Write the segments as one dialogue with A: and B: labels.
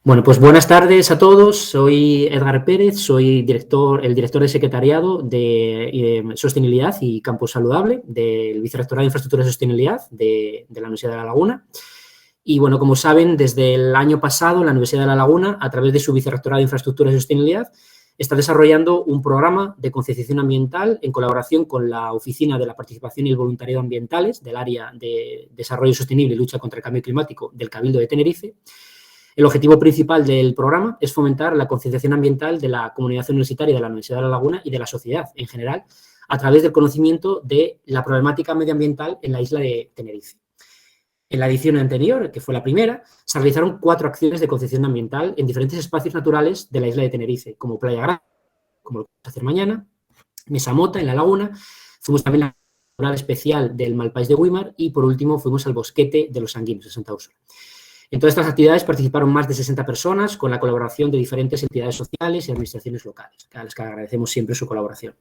A: Bueno, pues buenas tardes a todos. Soy Edgar Pérez, soy el director de secretariado de Sostenibilidad y Campus Saludable del Vicerrectorado de Infraestructura y Sostenibilidad de la Universidad de La Laguna. Y bueno, como saben, desde el año pasado la Universidad de La Laguna, a través de su Vicerrectorado de Infraestructura y Sostenibilidad, está desarrollando un programa de concienciación ambiental en colaboración con la Oficina de la Participación y el Voluntariado Ambientales del Área de Desarrollo Sostenible y Lucha contra el Cambio Climático del Cabildo de Tenerife. El objetivo principal del programa es fomentar la concienciación ambiental de la comunidad universitaria de la Universidad de La Laguna y de la sociedad en general a través del conocimiento de la problemática medioambiental en la isla de Tenerife. En la edición anterior, que fue la primera, se realizaron 4 acciones de concienciación ambiental en diferentes espacios naturales de la isla de Tenerife, como Playa Grande, como lo vamos a hacer mañana, Mesa Mota, en La Laguna, fuimos también a la temporada especial del Malpaís de Güímar y, por último, fuimos al Bosquete de los Sanguinos, de Santa Úrsula. En todas estas actividades participaron más de 60 personas con la colaboración de diferentes entidades sociales y administraciones locales, a las que agradecemos siempre su colaboración.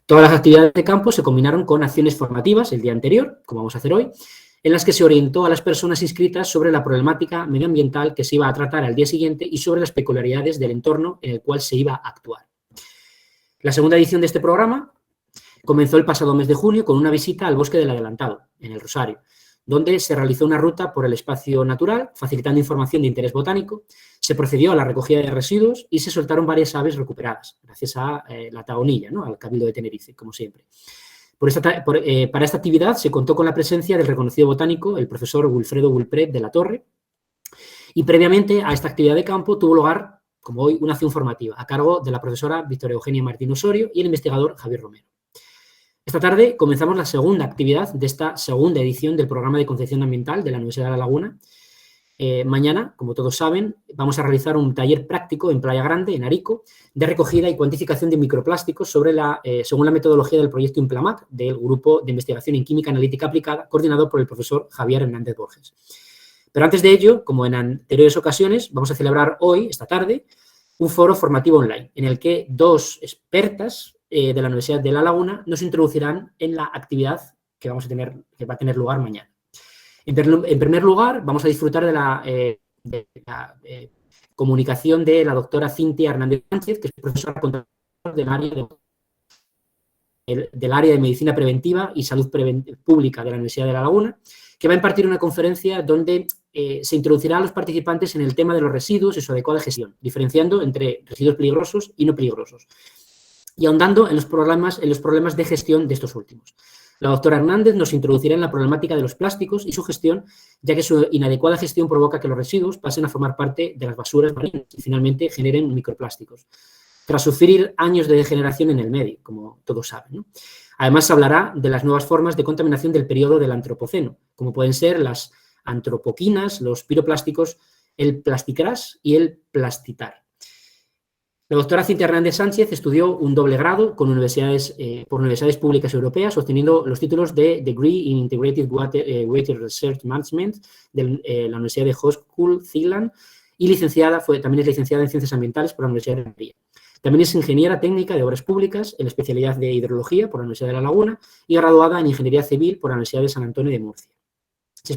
A: Todas las actividades de campo se combinaron con acciones formativas el día anterior, como vamos a hacer hoy, en las que se orientó a las personas inscritas sobre la problemática medioambiental que se iba a tratar al día siguiente y sobre las peculiaridades del entorno en el cual se iba a actuar. La segunda edición de este programa comenzó el pasado mes de junio con una visita al Bosque del Adelantado, en el Rosario, donde se realizó una ruta por el espacio natural, facilitando información de interés botánico, se procedió a la recogida de residuos y se soltaron varias aves recuperadas, gracias a la taonilla, ¿no?, al Cabildo de Tenerife, como siempre. Para esta actividad se contó con la presencia del reconocido botánico, el profesor Wilfredo Bulpret de la Torre, y previamente a esta actividad de campo tuvo lugar, como hoy, una acción formativa a cargo de la profesora Victoria Eugenia Martín Osorio y el investigador Javier Romero. Esta tarde comenzamos la segunda actividad de esta segunda edición del programa de concienciación ambiental de la Universidad de La Laguna. Mañana, como todos saben, vamos a realizar un taller práctico en Playa Grande, en Arico, de recogida y cuantificación de microplásticos según la metodología del proyecto Implamac del Grupo de Investigación en Química Analítica Aplicada, coordinado por el profesor Javier Hernández Borges. Pero antes de ello, como en anteriores ocasiones, vamos a celebrar hoy, esta tarde, un foro formativo online, en el que 2 expertas de la Universidad de La Laguna nos introducirán en la actividad que va a tener lugar mañana. En primer lugar, vamos a disfrutar de la comunicación de la doctora Cintia Hernández Sánchez, que es profesora del área de Medicina Preventiva y Salud Pública de la Universidad de La Laguna, que va a impartir una conferencia donde se introducirá a los participantes en el tema de los residuos y su adecuada gestión, diferenciando entre residuos peligrosos y no peligrosos, y ahondando en los problemas de gestión de estos últimos. La doctora Hernández nos introducirá en la problemática de los plásticos y su gestión, ya que su inadecuada gestión provoca que los residuos pasen a formar parte de las basuras marinas y finalmente generen microplásticos, tras sufrir años de degeneración en el medio, como todos saben, ¿no? Además, se hablará de las nuevas formas de contaminación del periodo del Antropoceno, como pueden ser las antropoquinas, los piroplásticos, el plasticrás y el plastitar. La doctora Cintia Hernández Sánchez estudió un doble grado por universidades públicas europeas, obteniendo los títulos de Degree in Integrated Water Research Management de la Universidad de Hochschule Zeeland y también es licenciada en Ciencias Ambientales por la Universidad de Madrid. También es ingeniera técnica de obras públicas en la especialidad de hidrología por la Universidad de La Laguna y graduada en Ingeniería Civil por la Universidad de San Antonio de Murcia. Se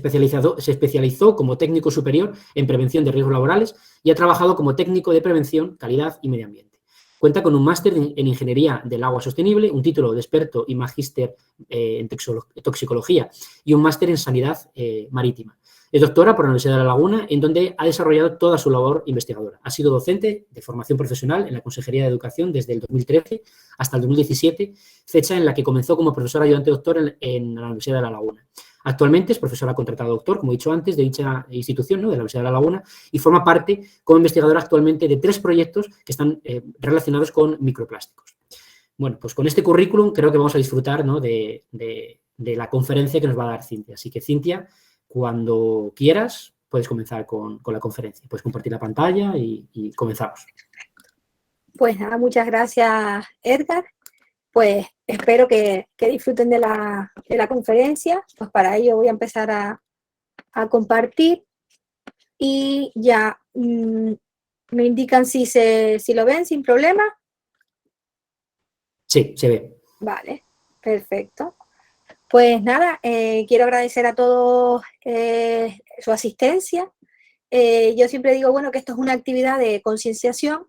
A: especializó como técnico superior en prevención de riesgos laborales y ha trabajado como técnico de prevención, calidad y medio ambiente. Cuenta con un máster en Ingeniería del Agua Sostenible, un título de experto y magíster en toxicología y un máster en Sanidad Marítima. Es doctora por la Universidad de La Laguna, en donde ha desarrollado toda su labor investigadora. Ha sido docente de formación profesional en la Consejería de Educación desde el 2013 hasta el 2017, fecha en la que comenzó como profesora ayudante doctor en la Universidad de La Laguna. Actualmente es profesora contratada doctor, como he dicho antes, de dicha institución, ¿no?, de la Universidad de La Laguna, y forma parte como investigadora actualmente de 3 proyectos que están relacionados con microplásticos. Bueno, pues con este currículum creo que vamos a disfrutar, ¿no?, de la conferencia que nos va a dar Cintia. Así que, Cintia, cuando quieras, puedes comenzar con la conferencia. Puedes compartir la pantalla y comenzamos.
B: Pues nada, muchas gracias, Edgar. Pues espero que disfruten de la conferencia. Pues para ello voy a empezar a compartir y ya me indican si lo ven sin problema.
A: Sí, se ve.
B: Vale, Perfecto. Pues nada, quiero agradecer a todos su asistencia. Yo siempre digo, bueno, que esto es una actividad de concienciación,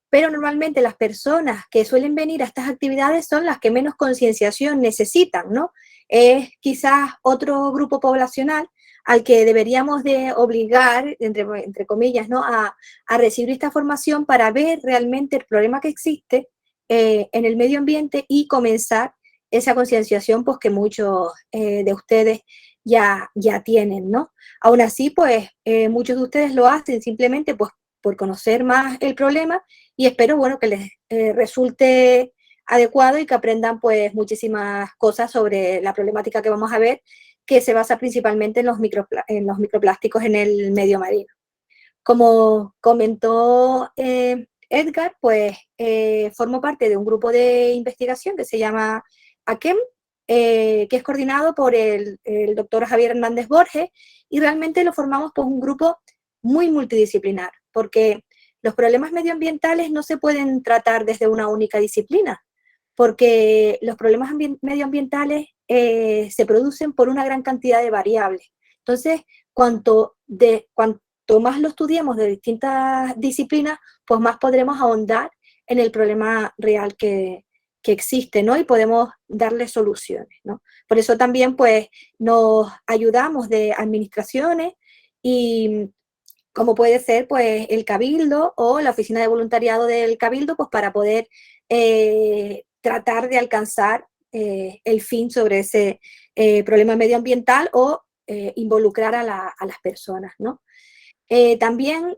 B: pero normalmente las personas que suelen venir a estas actividades son las que menos concienciación necesitan, ¿no? Es quizás otro grupo poblacional al que deberíamos de obligar, entre comillas, ¿no? A recibir esta formación para ver realmente el problema que existe en el medio ambiente y comenzar esa concienciación pues, que muchos de ustedes ya tienen, ¿no? Aún así, pues muchos de ustedes lo hacen simplemente pues, por conocer más el problema y espero, bueno, que les resulte adecuado y que aprendan pues muchísimas cosas sobre la problemática que vamos a ver, que se basa principalmente en los microplásticos en el medio marino. Como comentó Edgar, pues formo parte de un grupo de investigación que se llama AQUEM, que es coordinado por el doctor Javier Hernández Borges, y realmente lo formamos por un grupo muy multidisciplinar, porque los problemas medioambientales no se pueden tratar desde una única disciplina, porque los problemas medioambientales se producen por una gran cantidad de variables. Entonces, cuanto más lo estudiemos de distintas disciplinas, pues más podremos ahondar en el problema real que existe, ¿no? Y podemos darle soluciones, ¿no? Por eso también, pues, nos ayudamos de administraciones y como puede ser, pues, el Cabildo o la Oficina de Voluntariado del Cabildo, pues, para poder tratar de alcanzar el fin sobre ese problema medioambiental o involucrar a las personas, ¿no? También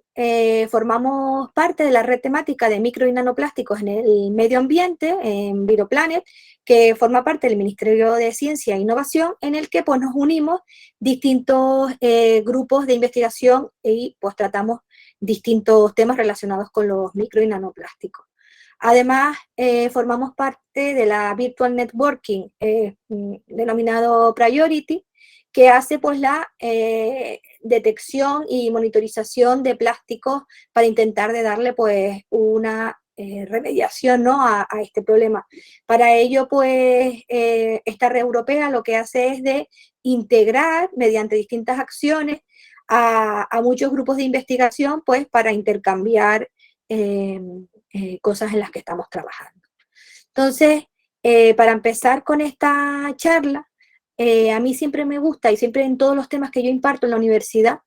B: formamos parte de la red temática de micro y nanoplásticos en el medio ambiente, en Viroplanet, que forma parte del Ministerio de Ciencia e Innovación, en el que pues, nos unimos distintos grupos de investigación y pues tratamos distintos temas relacionados con los micro y nanoplásticos. Además, formamos parte de la Virtual Networking, denominado Priority, que hace pues la detección y monitorización de plásticos para intentar de darle pues una remediación, ¿no? a este problema. Para ello pues esta red europea lo que hace es de integrar mediante distintas acciones a muchos grupos de investigación pues para intercambiar cosas en las que estamos trabajando. Entonces, para empezar con esta charla, a mí siempre me gusta, y siempre en todos los temas que yo imparto en la universidad,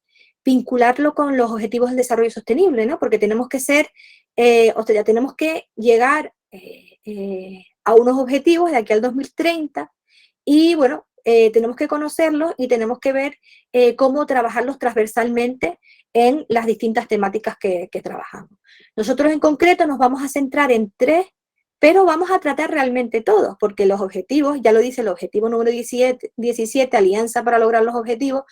B: vincularlo con los objetivos del desarrollo sostenible, ¿no? Porque tenemos que ser, tenemos que llegar a unos objetivos de aquí al 2030 y, bueno, tenemos que conocerlos y tenemos que ver cómo trabajarlos transversalmente en las distintas temáticas que trabajamos. Nosotros en concreto nos vamos a centrar en 3, pero vamos a tratar realmente todos, porque los objetivos, ya lo dice el objetivo número 17 Alianza para lograr los objetivos,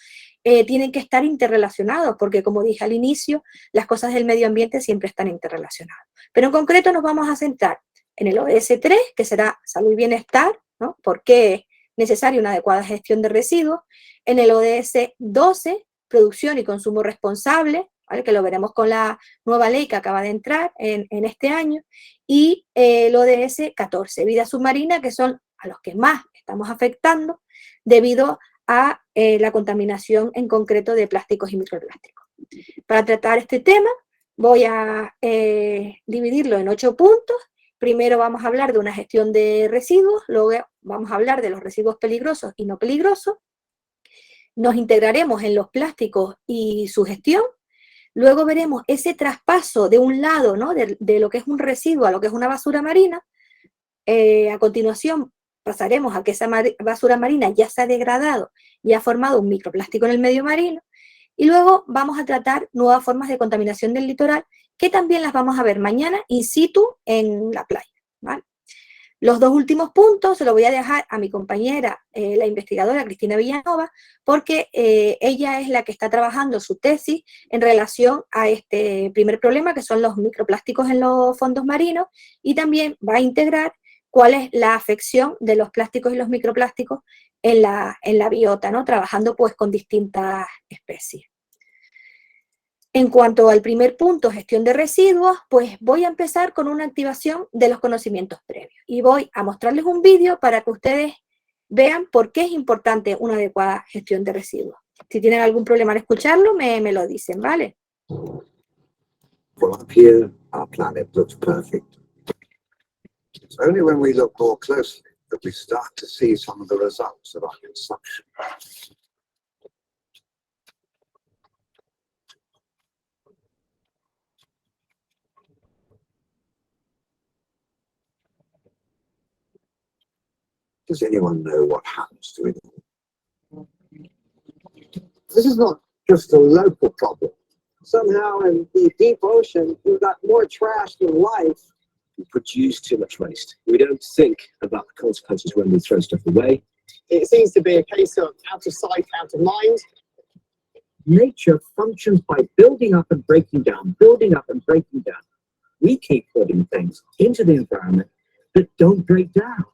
B: tienen que estar interrelacionados, porque como dije al inicio, las cosas del medio ambiente siempre están interrelacionadas. Pero en concreto nos vamos a centrar en el ODS 3, que será salud y bienestar, ¿no? Porque es necesaria una adecuada gestión de residuos. En el ODS 12, producción y consumo responsable, ¿vale? Que lo veremos con la nueva ley que acaba de entrar en este año, y el ODS 14, vida submarina, que son a los que más estamos afectando debido a la contaminación en concreto de plásticos y microplásticos. Para tratar este tema voy a dividirlo en 8 puntos. Primero vamos a hablar de una gestión de residuos, luego vamos a hablar de los residuos peligrosos y no peligrosos, nos integraremos en los plásticos y su gestión. Luego veremos ese traspaso de un lado, ¿no? de lo que es un residuo a lo que es una basura marina. A continuación pasaremos a que esa basura marina ya se ha degradado y ha formado un microplástico en el medio marino. Y luego vamos a tratar nuevas formas de contaminación del litoral, que también las vamos a ver mañana in situ en la playa, ¿vale? Los 2 últimos puntos se los voy a dejar a mi compañera, la investigadora Cristina Villanova, porque ella es la que está trabajando su tesis en relación a este primer problema, que son los microplásticos en los fondos marinos, y también va a integrar cuál es la afección de los plásticos y los microplásticos en la biota, ¿no? Trabajando pues con distintas especies. En cuanto al primer punto, gestión de residuos, pues voy a empezar con una activación de los conocimientos previos. Y voy a mostrarles un vídeo para que ustedes vean por qué es importante una adecuada gestión de residuos. Si tienen algún problema al escucharlo, me lo dicen, ¿vale?
C: From up here, our planet looks perfect. It's only when we look more closely that we start to see some of the results of our consumption. Does anyone know what happens to it? This is not just a local problem. Somehow in the deep ocean, we've got more trash than life.
D: We produce too much waste. We don't think about the consequences when we throw stuff away.
E: It seems to be a case of out of sight, out of mind.
D: Nature functions by building up and breaking down, building up and breaking down. We keep putting things into the environment that don't break down.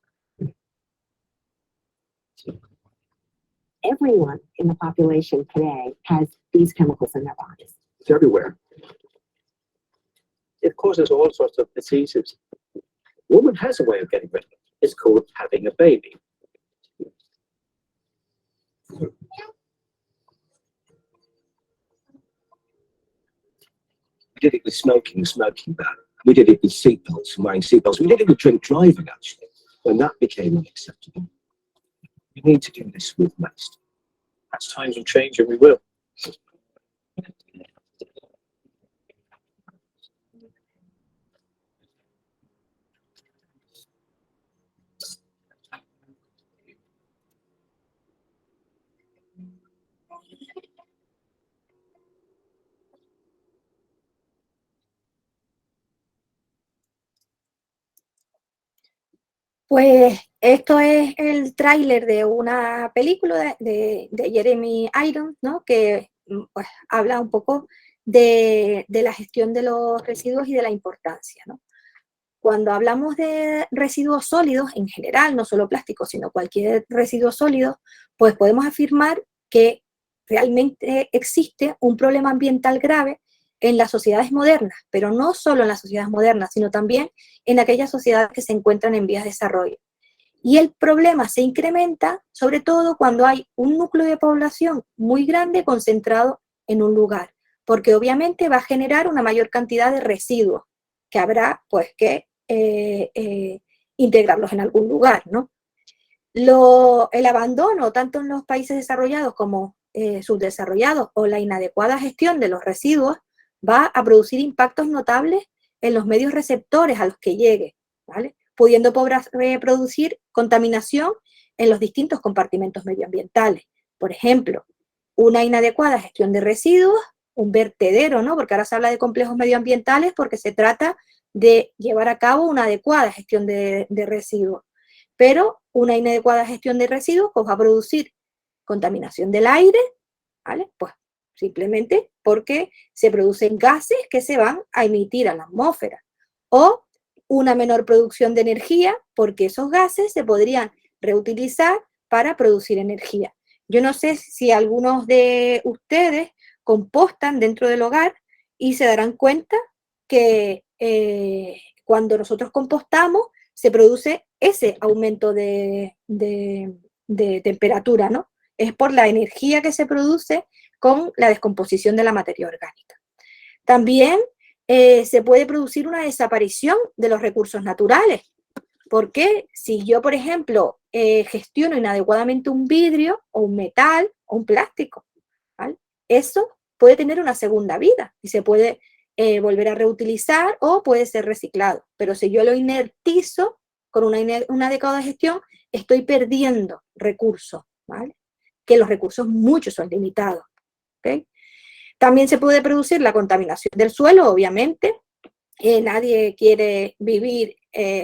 F: Everyone in the population today has these chemicals in their bodies.
D: It's everywhere.
G: It causes all sorts of diseases.
D: Woman has a way of getting rid of it. It's called having a baby. We did it with smoking ban. We did it with seatbelts and wearing seatbelts. We did it with drink driving, actually, when that became unacceptable. We need to do this with waste.
G: As times will change, and we will.
B: Pues esto es el tráiler de una película de Jeremy Irons, ¿no? Que pues, habla un poco de la gestión de los residuos y de la importancia, ¿no? Cuando hablamos de residuos sólidos en general, no solo plásticos, sino cualquier residuo sólido, pues podemos afirmar que realmente existe un problema ambiental grave en las sociedades modernas, pero no solo en las sociedades modernas, sino también en aquellas sociedades que se encuentran en vías de desarrollo. Y el problema se incrementa sobre todo cuando hay un núcleo de población muy grande concentrado en un lugar, porque obviamente va a generar una mayor cantidad de residuos que habrá pues que integrarlos en algún lugar, ¿no? El abandono, tanto en los países desarrollados como subdesarrollados, o la inadecuada gestión de los residuos, va a producir impactos notables en los medios receptores a los que llegue, ¿vale? Pudiendo producir contaminación en los distintos compartimentos medioambientales. Por ejemplo, una inadecuada gestión de residuos, un vertedero, ¿no? Porque ahora se habla de complejos medioambientales porque se trata de llevar a cabo una adecuada gestión de residuos. Pero una inadecuada gestión de residuos pues, va a producir contaminación del aire, ¿vale? Pues simplemente porque se producen gases que se van a emitir a la atmósfera. O una menor producción de energía porque esos gases se podrían reutilizar para producir energía. Yo no sé si algunos de ustedes compostan dentro del hogar y se darán cuenta que cuando nosotros compostamos se produce ese aumento de temperatura, ¿no? Es por la energía que se produce con la descomposición de la materia orgánica. También se puede producir una desaparición de los recursos naturales, porque si yo, por ejemplo, gestiono inadecuadamente un vidrio o un metal o un plástico, ¿vale? Eso puede tener una segunda vida y se puede volver a reutilizar o puede ser reciclado, pero si yo lo inertizo con una adecuada gestión, estoy perdiendo recursos, ¿vale? Que los recursos muchos son limitados, ¿okay? También se puede producir la contaminación del suelo, obviamente. Nadie quiere vivir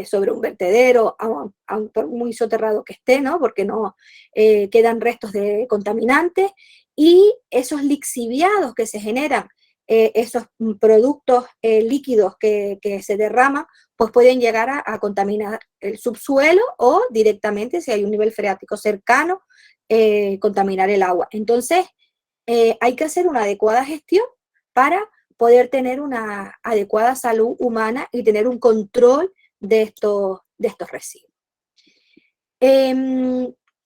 B: sobre un vertedero, aun por muy soterrado que esté, ¿no? Porque no quedan restos de contaminantes. Y esos lixiviados que se generan, esos productos líquidos que se derraman, pues pueden llegar a contaminar el subsuelo o directamente, si hay un nivel freático cercano, contaminar el agua. Entonces, hay que hacer una adecuada gestión para poder tener una adecuada salud humana y tener un control de estos residuos.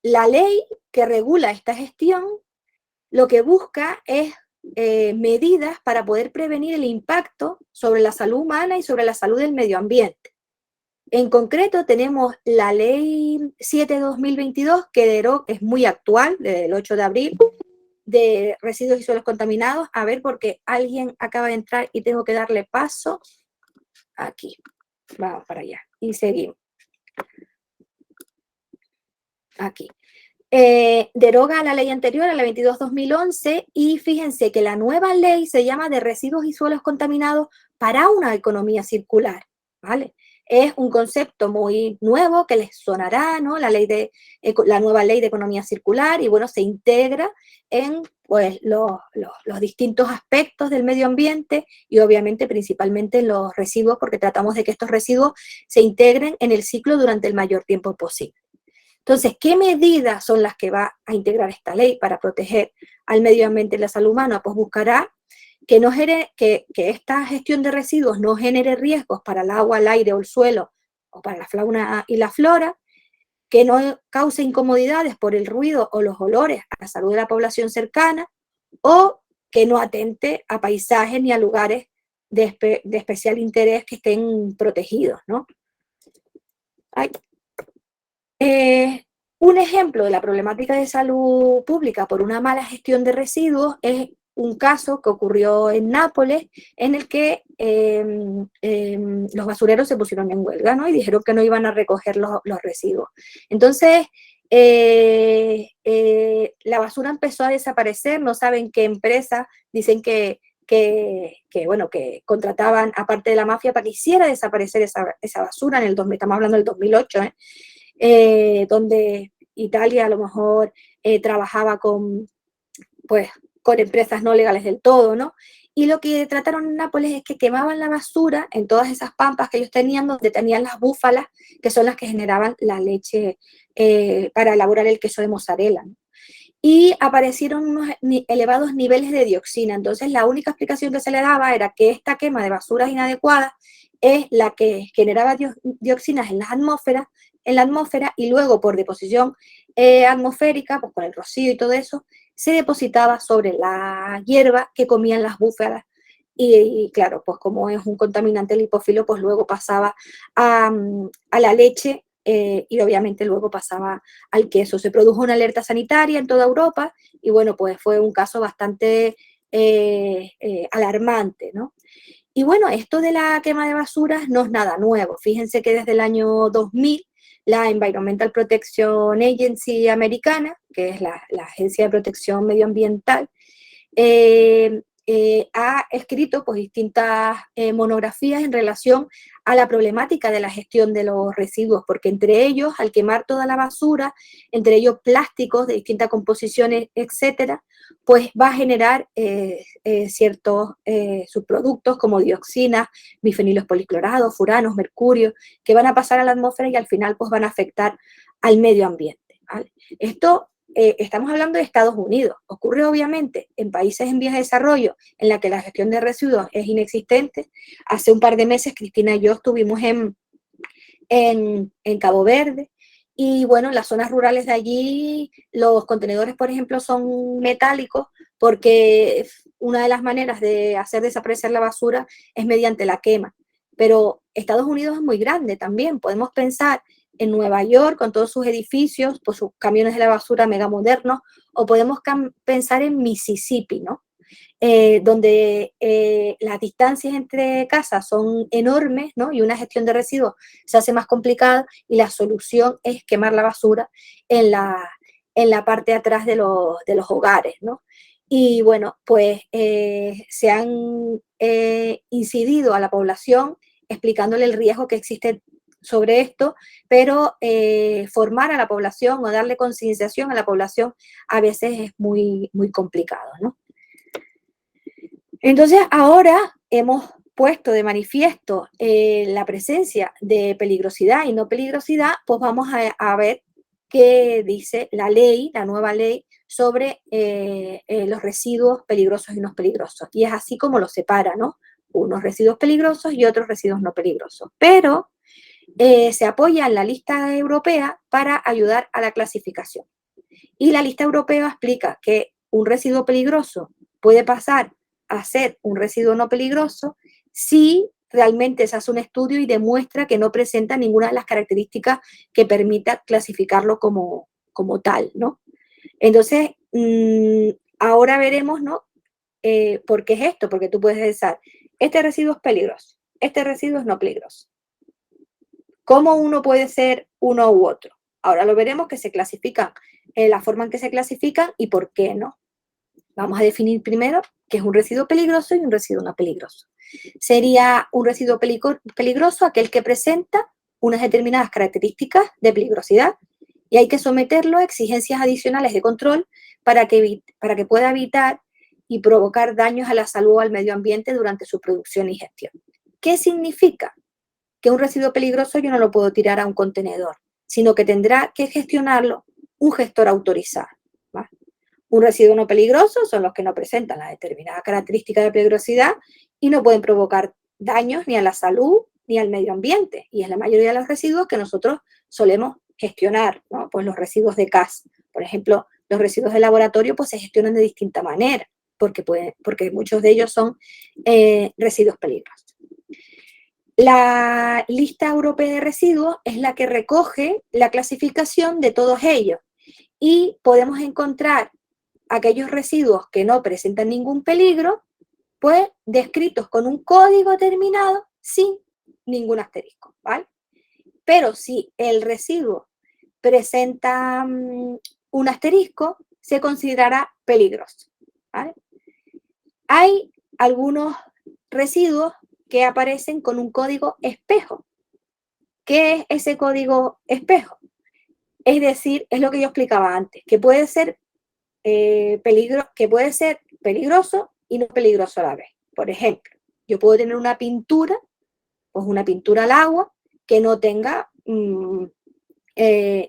B: La ley que regula esta gestión lo que busca es medidas para poder prevenir el impacto sobre la salud humana y sobre la salud del medio ambiente. En concreto tenemos la ley 7/2022 que es muy actual, del 8 de abril, de residuos y suelos contaminados. A ver, porque alguien acaba de entrar y tengo que darle paso. Aquí, vamos para allá y seguimos. Aquí. Deroga la ley anterior, a la 22/2011, y fíjense que la nueva ley se llama de residuos y suelos contaminados para una economía circular, ¿vale? Es un concepto muy nuevo que les sonará, ¿no? La nueva ley de economía circular, y bueno, se integra en pues, los distintos aspectos del medio ambiente y obviamente principalmente los residuos, porque tratamos de que estos residuos se integren en el ciclo durante el mayor tiempo posible. Entonces, ¿qué medidas son las que va a integrar esta ley para proteger al medio ambiente y la salud humana? Pues buscará que esta gestión de residuos no genere riesgos para el agua, el aire o el suelo, o para la fauna y la flora, que no cause incomodidades por el ruido o los olores a la salud de la población cercana, o que no atente a paisajes ni a lugares de especial interés que estén protegidos, ¿no? Un ejemplo de la problemática de salud pública por una mala gestión de residuos es un caso que ocurrió en Nápoles, en el que los basureros se pusieron en huelga, ¿no? Y dijeron que no iban a recoger los residuos. Entonces, la basura empezó a desaparecer, no saben qué empresa, dicen que contrataban aparte de la mafia para que hiciera desaparecer esa basura estamos hablando del 2008, donde Italia a lo mejor trabajaba con empresas no legales del todo, ¿no? Y lo que trataron en Nápoles es que quemaban la basura en todas esas pampas que ellos tenían, donde tenían las búfalas, que son las que generaban la leche para elaborar el queso de mozzarella, ¿no? Y aparecieron unos elevados niveles de dioxina. Entonces, la única explicación que se le daba era que esta quema de basuras inadecuadas es la que generaba dioxinas en la atmósfera, y luego por deposición atmosférica, pues con el rocío y todo eso, se depositaba sobre la hierba que comían las búfalas, y claro, pues como es un contaminante lipófilo, pues luego pasaba a la leche y obviamente luego pasaba al queso. Se produjo una alerta sanitaria en toda Europa y bueno, pues fue un caso bastante alarmante, ¿no? Y bueno, esto de la quema de basuras no es nada nuevo. Fíjense que desde el año 2000, la Environmental Protection Agency americana, que es la Agencia de Protección Medioambiental, ha escrito pues, distintas monografías en relación a la problemática de la gestión de los residuos, porque entre ellos, al quemar toda la basura, entre ellos plásticos de distintas composiciones, etcétera, pues va a generar ciertos subproductos como dioxinas, bifenilos policlorados, furanos, mercurio, que van a pasar a la atmósfera y al final pues van a afectar al medio ambiente, ¿vale? Esto estamos hablando de Estados Unidos. Ocurre obviamente en países en vías de desarrollo en la que la gestión de residuos es inexistente. Hace un par de meses Cristina y yo estuvimos en Cabo Verde y bueno, en las zonas rurales de allí los contenedores, por ejemplo, son metálicos porque una de las maneras de hacer desaparecer la basura es mediante la quema. Pero Estados Unidos es muy grande también. Podemos pensar en Nueva York, con todos sus edificios, pues sus camiones de la basura megamodernos, o podemos pensar en Mississippi, ¿no? Donde las distancias entre casas son enormes, ¿no? Y una gestión de residuos se hace más complicada y la solución es quemar la basura en la parte de atrás de los hogares, ¿no? Y bueno, pues se han incidido a la población explicándole el riesgo que existe sobre esto, pero formar a la población o darle concienciación a la población a veces es muy, muy complicado, ¿no? Entonces ahora hemos puesto de manifiesto la presencia de peligrosidad y no peligrosidad, pues vamos a ver que dice la ley, la nueva ley sobre los residuos peligrosos y no peligrosos. Y es así como los separa, ¿no? Unos residuos peligrosos y otros residuos no peligrosos. Pero se apoya en la lista europea para ayudar a la clasificación. Y la lista europea explica que un residuo peligroso puede pasar a ser un residuo no peligroso si realmente se hace un estudio y demuestra que no presenta ninguna de las características que permita clasificarlo como tal, ¿no? Entonces, ahora veremos, ¿no? ¿Por qué es esto? Porque tú puedes pensar, este residuo es peligroso, este residuo es no peligroso. ¿Cómo uno puede ser uno u otro? Ahora lo veremos que se clasifican, la forma en que se clasifican y por qué no. Vamos a definir primero qué es un residuo peligroso y un residuo no peligroso. Sería un residuo peligroso aquel que presenta unas determinadas características de peligrosidad y hay que someterlo a exigencias adicionales de control para que pueda evitar y provocar daños a la salud o al medio ambiente durante su producción y gestión. ¿Qué significa? Que un residuo peligroso yo no lo puedo tirar a un contenedor, sino que tendrá que gestionarlo un gestor autorizado. ¿Vale? Un residuo no peligroso son los que no presentan la determinada característica de peligrosidad y no pueden provocar daños ni a la salud ni al medio ambiente. Y es la mayoría de los residuos que nosotros solemos gestionar, ¿no? Pues los residuos de CAS, por ejemplo, los residuos de laboratorio pues se gestionan de distinta manera, porque muchos de ellos son residuos peligrosos. La lista europea de residuos es la que recoge la clasificación de todos ellos y podemos encontrar aquellos residuos que no presentan ningún peligro, pues descritos con un código terminado sin ningún asterisco, ¿vale? Pero si el residuo presenta un asterisco, se considerará peligroso, ¿vale? Hay algunos residuos que aparecen con un código espejo. ¿Qué es ese código espejo? Es decir, es lo que yo explicaba antes, que puede ser peligroso y no peligroso a la vez. Por ejemplo, yo puedo tener una pintura, pues una pintura al agua, que no tenga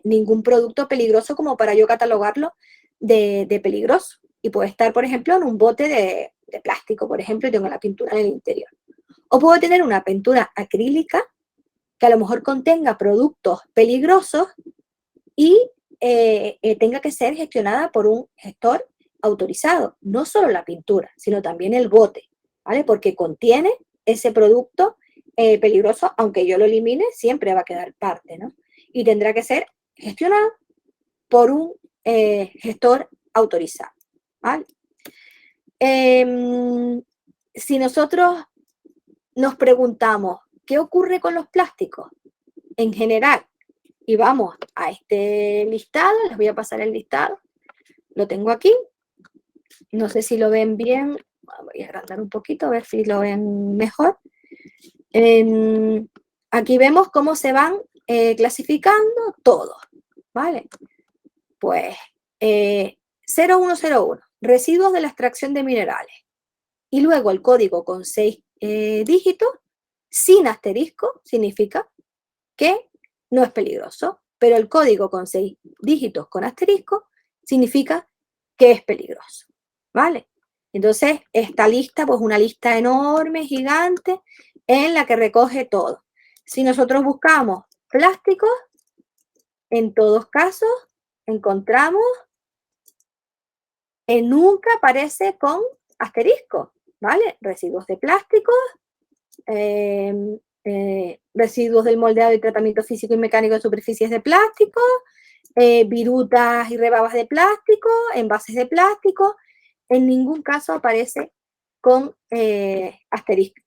B: ningún producto peligroso como para yo catalogarlo de peligroso. Y puede estar, por ejemplo, en un bote de plástico, por ejemplo, y tengo la pintura en el interior. O puedo tener una pintura acrílica que a lo mejor contenga productos peligrosos y tenga que ser gestionada por un gestor autorizado. No solo la pintura, sino también el bote, ¿vale? Porque contiene ese producto peligroso, aunque yo lo elimine, siempre va a quedar parte, ¿no? Y tendrá que ser gestionado por un gestor autorizado, ¿vale? Si nosotros nos preguntamos, ¿qué ocurre con los plásticos? En general, y vamos a este listado, les voy a pasar el listado, lo tengo aquí, no sé si lo ven bien, voy a agrandar un poquito a ver si lo ven mejor. Aquí vemos cómo se van clasificando todos, ¿vale? Pues 0101, residuos de la extracción de minerales, y luego el código con 6 dígitos, sin asterisco, significa que no es peligroso, pero el código con 6 dígitos con asterisco significa que es peligroso, ¿vale? Entonces, esta lista, pues una lista enorme, gigante, en la que recoge todo. Si nosotros buscamos plásticos, en todos casos, encontramos nunca aparece con asterisco, ¿vale? Residuos de plásticos, residuos del moldeado y tratamiento físico y mecánico de superficies de plástico, virutas y rebabas de plástico, envases de plástico, en ningún caso aparece con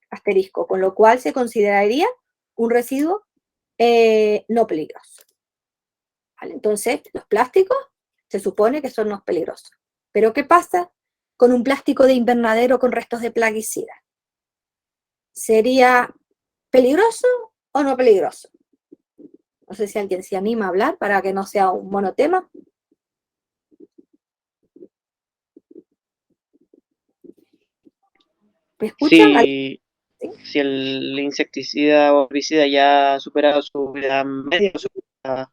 B: asterisco, con lo cual se consideraría un residuo no peligroso. ¿Vale? Entonces, los plásticos se supone que son no peligrosos. Pero ¿qué pasa con un plástico de invernadero con restos de plaguicidas? ¿Sería peligroso o no peligroso? No sé si alguien se anima a hablar para que no sea un monotema. ¿Me escuchan?
H: Si el insecticida o herbicida ya ha superado su vida media o su vida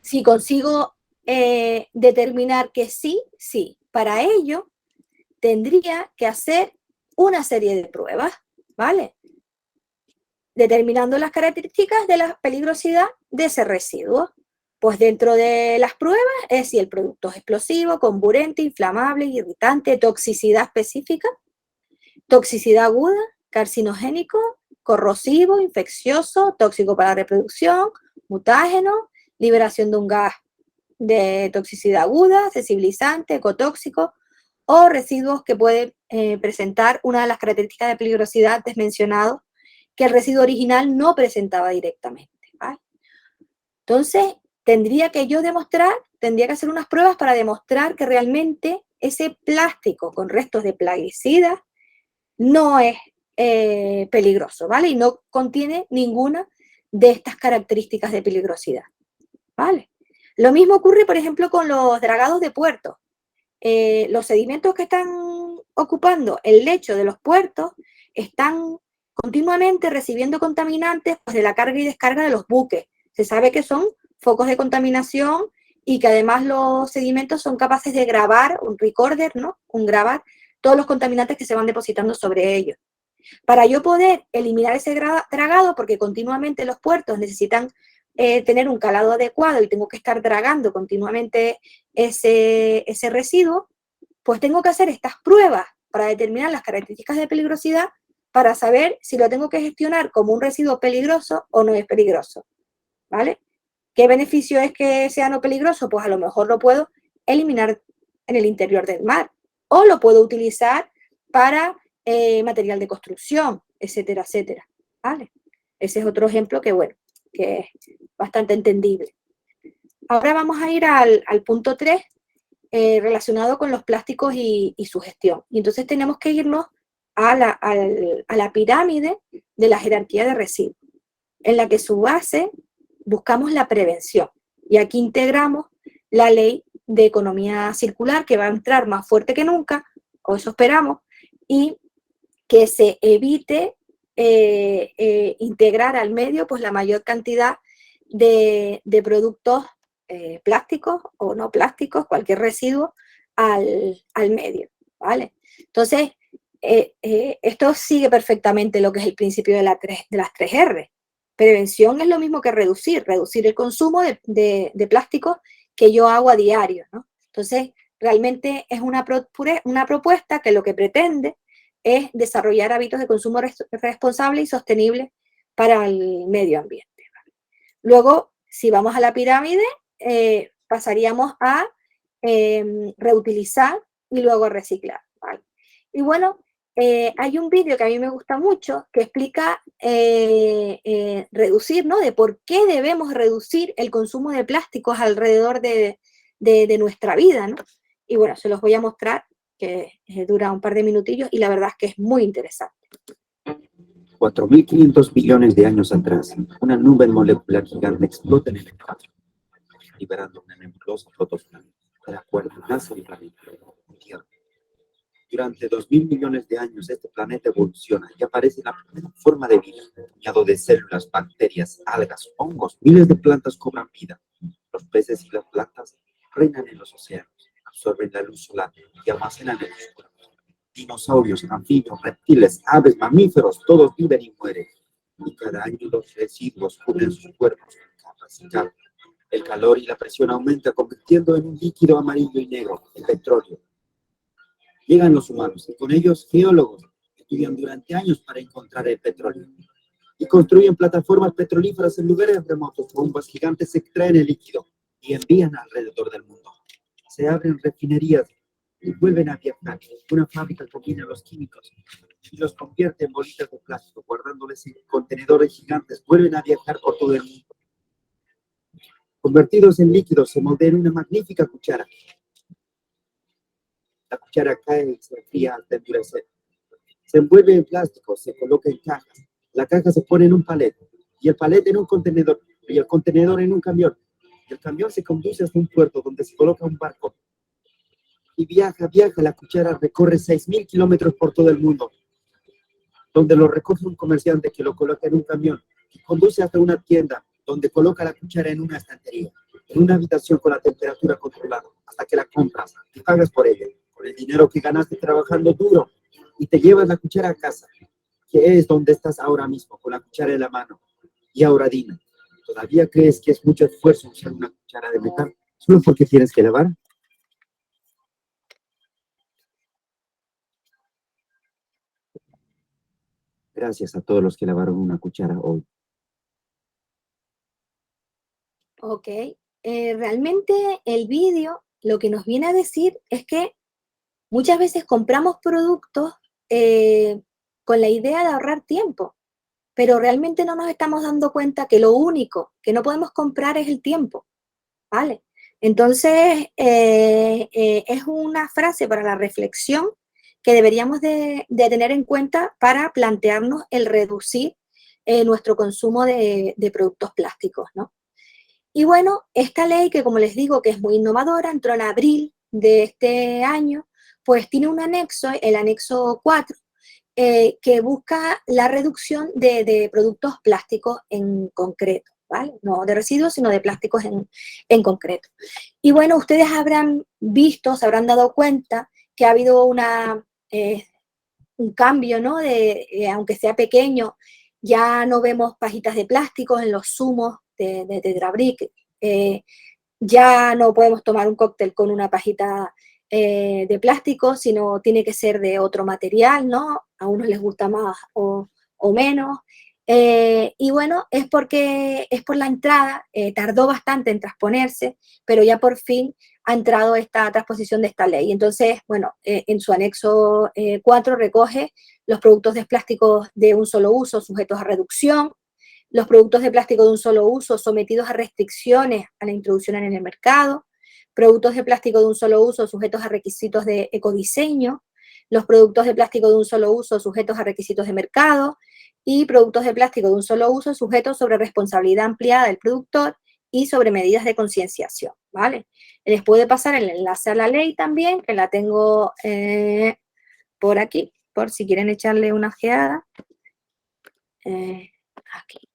B: Si consigo determinar que sí, sí. Para ello, tendría que hacer una serie de pruebas, ¿vale? Determinando las características de la peligrosidad de ese residuo. Pues dentro de las pruebas es si el producto es explosivo, comburente, inflamable, irritante, toxicidad específica, toxicidad aguda, carcinogénico, corrosivo, infeccioso, tóxico para la reproducción, mutágeno, liberación de un gas de toxicidad aguda, sensibilizante, ecotóxico, o residuos que pueden presentar una de las características de peligrosidad mencionadas que el residuo original no presentaba directamente, ¿vale? Entonces, tendría que hacer unas pruebas para demostrar que realmente ese plástico con restos de plaguicidas no es peligroso, ¿vale? Y no contiene ninguna de estas características de peligrosidad, ¿vale? Lo mismo ocurre, por ejemplo, con los dragados de puertos. Los sedimentos que están ocupando el lecho de los puertos están continuamente recibiendo contaminantes pues, de la carga y descarga de los buques. Se sabe que son focos de contaminación y que además los sedimentos son capaces de grabar, un recorder, ¿no? Grabar todos los contaminantes que se van depositando sobre ellos. Para yo poder eliminar ese dragado, porque continuamente los puertos necesitan tener un calado adecuado y tengo que estar dragando continuamente ese residuo, pues tengo que hacer estas pruebas para determinar las características de peligrosidad para saber si lo tengo que gestionar como un residuo peligroso o no es peligroso, ¿vale? ¿Qué beneficio es que sea no peligroso? Pues a lo mejor lo puedo eliminar en el interior del mar o lo puedo utilizar para material de construcción, etcétera, etcétera, ¿vale? Ese es otro ejemplo que, bueno, que es bastante entendible. Ahora vamos a ir al punto 3, relacionado con los plásticos y su gestión. Y entonces tenemos que irnos a la pirámide de la jerarquía de residuos, en la que su base buscamos la prevención. Y aquí integramos la ley de economía circular, que va a entrar más fuerte que nunca, o eso esperamos, y que se evite integrar al medio pues, la mayor cantidad de productos plásticos o no plásticos, cualquier residuo, al medio, ¿vale? Entonces, esto sigue perfectamente lo que es el principio de las 3 R. Prevención es lo mismo que reducir el consumo de plásticos que yo hago a diario, ¿no? Entonces, realmente es una propuesta que lo que pretende es desarrollar hábitos de consumo responsable y sostenible para el medio ambiente, ¿vale? Luego, si vamos a la pirámide, pasaríamos a reutilizar y luego a reciclar, ¿vale? Y bueno, hay un vídeo que a mí me gusta mucho que explica reducir, ¿no? De por qué debemos reducir el consumo de plásticos alrededor de nuestra vida, ¿no? Y bueno, se los voy a mostrar, que dura un par de minutillos y la verdad es que es muy interesante.
H: 4.500 millones de años atrás, una nube molecular gigante explota en el espacio, liberando una nebulosa fotosfera, de la cual nace el planeta Tierra. Durante 2.000 millones de años, este planeta evoluciona y aparece la primera forma de vida, un puñado de células, bacterias, algas, hongos, miles de plantas cobran vida. Los peces y las plantas reinan en los océanos, absorben la luz solar y almacenan en sus cuerpos. Dinosaurios, anfibios, reptiles, aves, mamíferos, todos viven y mueren. Y cada año los residuos cubren sus cuerpos con capas y capas. El calor y la presión aumenta, convirtiendo en un líquido amarillo y negro, el petróleo. Llegan los humanos y con ellos geólogos que estudian durante años para encontrar el petróleo. Y construyen plataformas petrolíferas en lugares remotos. Bombas gigantes extraen el líquido y envían alrededor del mundo. Se abren refinerías y vuelven a viajar. Una fábrica combina los químicos y los convierte en bolitas de plástico, guardándoles en contenedores gigantes. Vuelven a viajar por todo el mundo. Convertidos en líquidos, se moldean una magnífica cuchara. La cuchara cae y se enfría hasta endurecer. Se envuelve en plástico, se coloca en cajas. La caja se pone en un palet y el palet en un contenedor y el contenedor en un camión. El camión se conduce hasta un puerto donde se coloca un barco. Y viaja, la cuchara recorre 6.000 kilómetros por todo el mundo, donde lo recoge un comerciante que lo coloca en un camión, te conduce hasta una tienda donde coloca la cuchara en una estantería, en una habitación con la temperatura controlada, hasta que la compras y pagas por ella, con el dinero que ganaste trabajando duro, y te llevas la cuchara a casa, que es donde estás ahora mismo, con la cuchara en la mano. Y ahora dime, ¿todavía crees que es mucho esfuerzo usar una cuchara de metal solo porque tienes que lavar? Gracias a todos los que lavaron una cuchara hoy.
B: Ok, realmente el vídeo lo que nos viene a decir es que muchas veces compramos productos con la idea de ahorrar tiempo, pero realmente no nos estamos dando cuenta que lo único que no podemos comprar es el tiempo, ¿vale? Entonces, es una frase para la reflexión que deberíamos de tener en cuenta para plantearnos el reducir nuestro consumo de productos plásticos, ¿no? Y bueno, esta ley que, como les digo, que es muy innovadora, entró en abril de este año, pues tiene un anexo, el anexo 4, que busca la reducción de productos plásticos en concreto, ¿vale? No de residuos, sino de plásticos en concreto. Y bueno, ustedes habrán visto, se habrán dado cuenta que ha habido un cambio, ¿no? Aunque sea pequeño, ya no vemos pajitas de plástico en los zumos de Tetra Brick. Ya no podemos tomar un cóctel con una pajita de plástico, sino tiene que ser de otro material, ¿no? A unos les gusta más o menos. Y bueno, es porque es por la entrada, tardó bastante en transponerse, pero ya por fin ha entrado esta transposición de esta ley. Entonces, bueno, en su anexo 4 recoge los productos de plástico de un solo uso sujetos a reducción, los productos de plástico de un solo uso sometidos a restricciones a la introducción en el mercado, productos de plástico de un solo uso sujetos a requisitos de ecodiseño, los productos de plástico de un solo uso sujetos a requisitos de mercado y productos de plástico de un solo uso sujetos sobre responsabilidad ampliada del productor y sobre medidas de concienciación, ¿vale? Les puede pasar el enlace a la ley también, que la tengo por aquí, por si quieren echarle una ojeada. Aquí.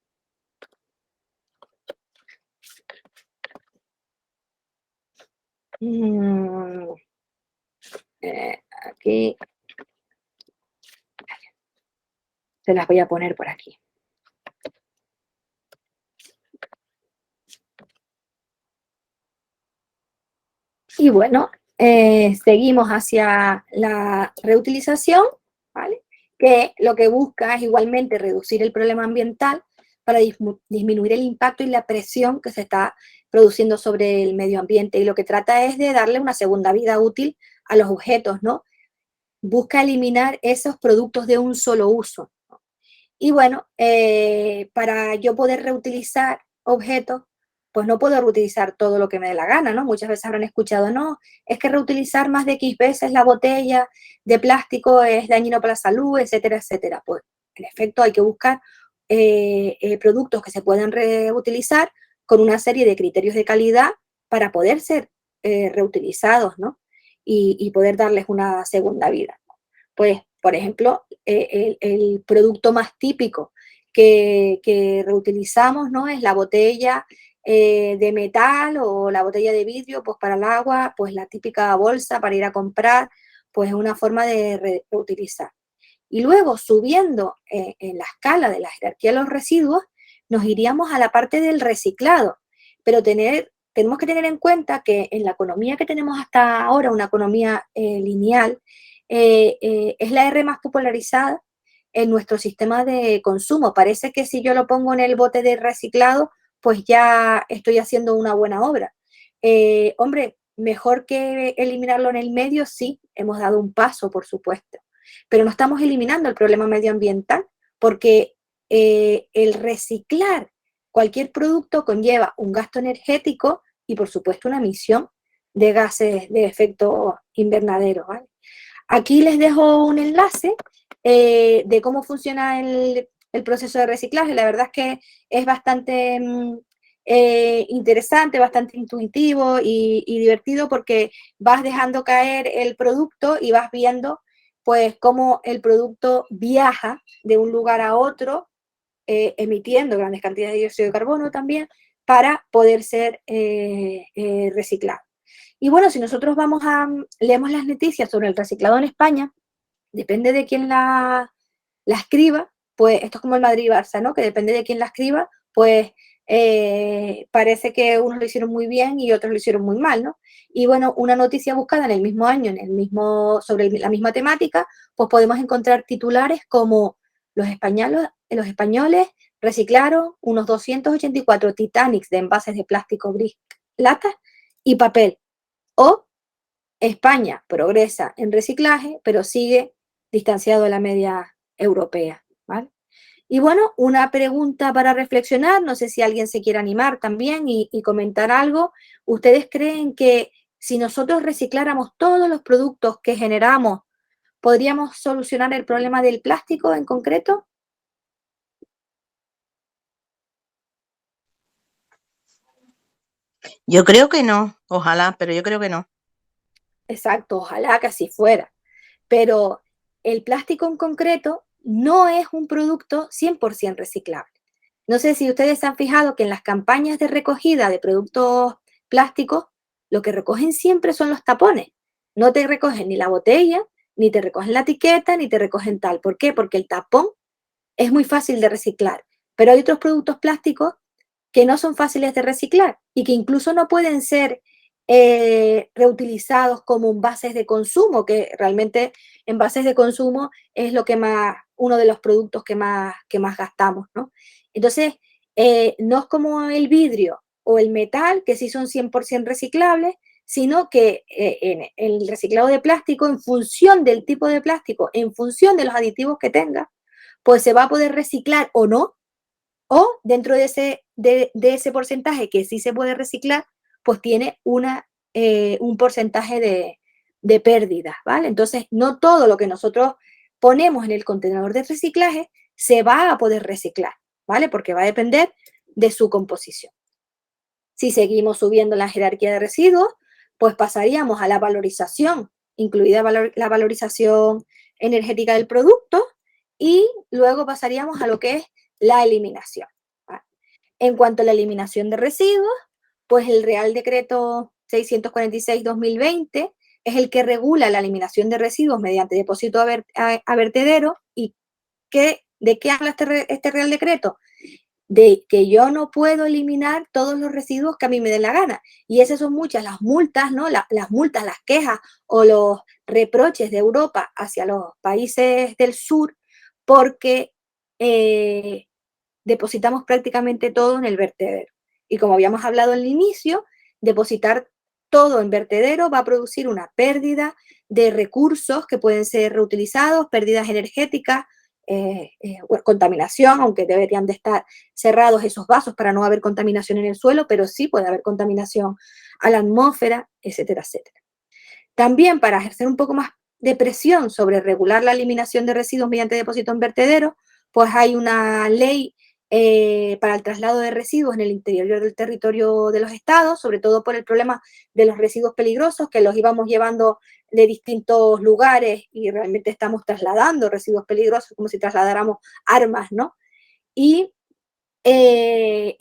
B: Aquí. Se las voy a poner por aquí. Y bueno, seguimos hacia la reutilización, ¿vale? Que lo que busca es igualmente reducir el problema ambiental para disminuir el impacto y la presión que se está produciendo sobre el medio ambiente. Y lo que trata es de darle una segunda vida útil a los objetos, ¿no? Busca eliminar esos productos de un solo uso, ¿no? Y bueno, para yo poder reutilizar objetos, pues no puedo reutilizar todo lo que me dé la gana, ¿no? Muchas veces habrán escuchado, no, es que reutilizar más de X veces la botella de plástico es dañino para la salud, etcétera, etcétera. Pues, en efecto, hay que buscar productos que se puedan reutilizar con una serie de criterios de calidad para poder ser reutilizados, ¿no? Y poder darles una segunda vida. Pues, por ejemplo, el producto más típico que reutilizamos, ¿no? Es la botella de metal o la botella de vidrio, pues para el agua, pues la típica bolsa para ir a comprar, pues es una forma de reutilizar. Y luego, subiendo en la escala de la jerarquía de los residuos, nos iríamos a la parte del reciclado, pero tenemos que tener en cuenta que en la economía que tenemos hasta ahora, una economía lineal, es la R más popularizada en nuestro sistema de consumo. Parece que si yo lo pongo en el bote de reciclado, pues ya estoy haciendo una buena obra. Hombre, mejor que eliminarlo en el medio, sí, hemos dado un paso, por supuesto, pero no estamos eliminando el problema medioambiental porque el reciclar cualquier producto conlleva un gasto energético y, por supuesto, una emisión de gases de efecto invernadero, ¿vale? Aquí les dejo un enlace de cómo funciona el proceso de reciclaje. La verdad es que es bastante interesante, bastante intuitivo y divertido porque vas dejando caer el producto y vas viendo pues cómo el producto viaja de un lugar a otro emitiendo grandes cantidades de dióxido de carbono también para poder ser reciclados. Y bueno, si nosotros leemos las noticias sobre el reciclado en España, depende de quién la escriba, pues esto es como el Madrid-Barça, ¿no? Que depende de quién la escriba, pues parece que unos lo hicieron muy bien y otros lo hicieron muy mal, ¿no? Y bueno, una noticia buscada en el mismo año, sobre la misma temática, pues podemos encontrar titulares como los españoles reciclaron unos 284 Titanics de envases de plástico, latas y papel. O España progresa en reciclaje, pero sigue distanciado de la media europea, ¿vale? Y bueno, una pregunta para reflexionar, no sé si alguien se quiere animar también y comentar algo. ¿Ustedes creen que si nosotros recicláramos todos los productos que generamos, podríamos solucionar el problema del plástico en concreto?
I: Yo creo que no, ojalá, pero yo creo que no.
B: Exacto, ojalá que así fuera. Pero el plástico en concreto no es un producto 100% reciclable. No sé si ustedes se han fijado que en las campañas de recogida de productos plásticos, lo que recogen siempre son los tapones. No te recogen ni la botella, ni te recogen la etiqueta, ni te recogen tal. ¿Por qué? Porque el tapón es muy fácil de reciclar. Pero hay otros productos plásticos que no son fáciles de reciclar y que incluso no pueden ser reutilizados como envases de consumo, que realmente envases de consumo es uno de los productos que más gastamos, ¿no? Entonces, no es como el vidrio o el metal, que sí son 100% reciclables, sino que en el reciclado de plástico, en función del tipo de plástico, en función de los aditivos que tenga, pues se va a poder reciclar o no, o dentro de ese porcentaje que sí se puede reciclar, pues tiene un porcentaje de pérdidas, ¿vale? Entonces, no todo lo que nosotros ponemos en el contenedor de reciclaje se va a poder reciclar, ¿vale? Porque va a depender de su composición. Si seguimos subiendo la jerarquía de residuos, pues pasaríamos a la valorización, incluida la valorización energética del producto, y luego pasaríamos a lo que es la eliminación, ¿vale? En cuanto a la eliminación de residuos, pues el Real Decreto 646/2020 es el que regula la eliminación de residuos mediante depósito a vertedero. ¿Y de qué habla este Real Decreto? De que yo no puedo eliminar todos los residuos que a mí me den la gana. Y esas son muchas las multas, ¿no? Las multas, las quejas o los reproches de Europa hacia los países del sur, porque depositamos prácticamente todo en el vertedero. Y como habíamos hablado al inicio, depositar todo en vertedero va a producir una pérdida de recursos que pueden ser reutilizados, pérdidas energéticas, contaminación, aunque deberían de estar cerrados esos vasos para no haber contaminación en el suelo, pero sí puede haber contaminación a la atmósfera, etcétera, etcétera. También, para ejercer un poco más de presión sobre regular la eliminación de residuos mediante depósito en vertedero, pues hay una ley para el traslado de residuos en el interior del territorio de los estados, sobre todo por el problema de los residuos peligrosos, que los íbamos llevando de distintos lugares y realmente estamos trasladando residuos peligrosos como si trasladáramos armas, ¿no? Y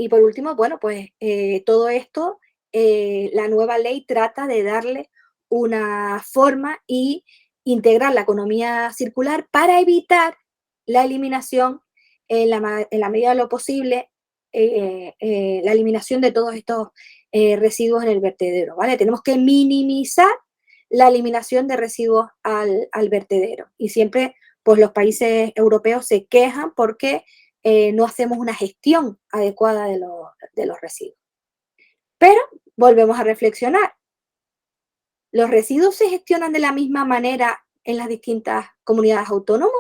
B: por último, bueno, pues todo esto, la nueva ley trata de darle una forma y integrar la economía circular para evitar la eliminación en la medida de lo posible, la eliminación de todos estos residuos en el vertedero, ¿vale? Tenemos que minimizar la eliminación de residuos al vertedero. Y siempre, pues los países europeos se quejan porque no hacemos una gestión adecuada de los residuos. Pero volvemos a reflexionar. ¿Los residuos se gestionan de la misma manera en las distintas comunidades autónomas?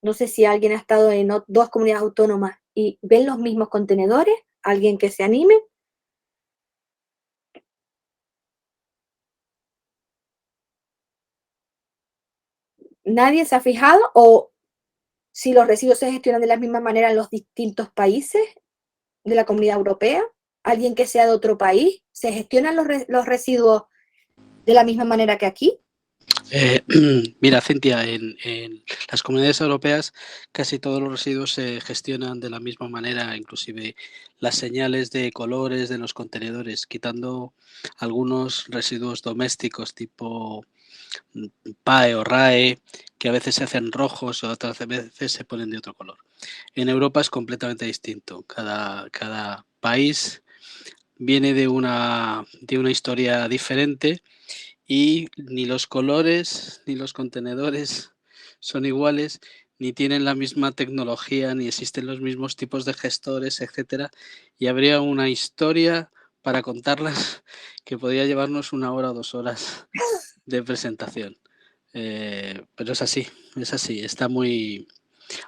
B: No sé si alguien ha estado en dos comunidades autónomas y ven los mismos contenedores. ¿Alguien que se anime? ¿Nadie se ha fijado? ¿O si los residuos se gestionan de la misma manera en los distintos países de la Comunidad Europea? ¿Alguien que sea de otro país? ¿Se gestionan los residuos de la misma manera que aquí?
J: Mira, Cintia, en las comunidades europeas casi todos los residuos se gestionan de la misma manera, inclusive las señales de colores de los contenedores, quitando algunos residuos domésticos tipo PAE o RAE, que a veces se hacen rojos o otras veces se ponen de otro color. En Europa es completamente distinto. Cada país viene de una historia diferente y ni los colores ni los contenedores son iguales, ni tienen la misma tecnología, ni existen los mismos tipos de gestores, etcétera. Y habría una historia para contarlas que podría llevarnos 1 hora o 2 horas de presentación. Pero es así, está muy...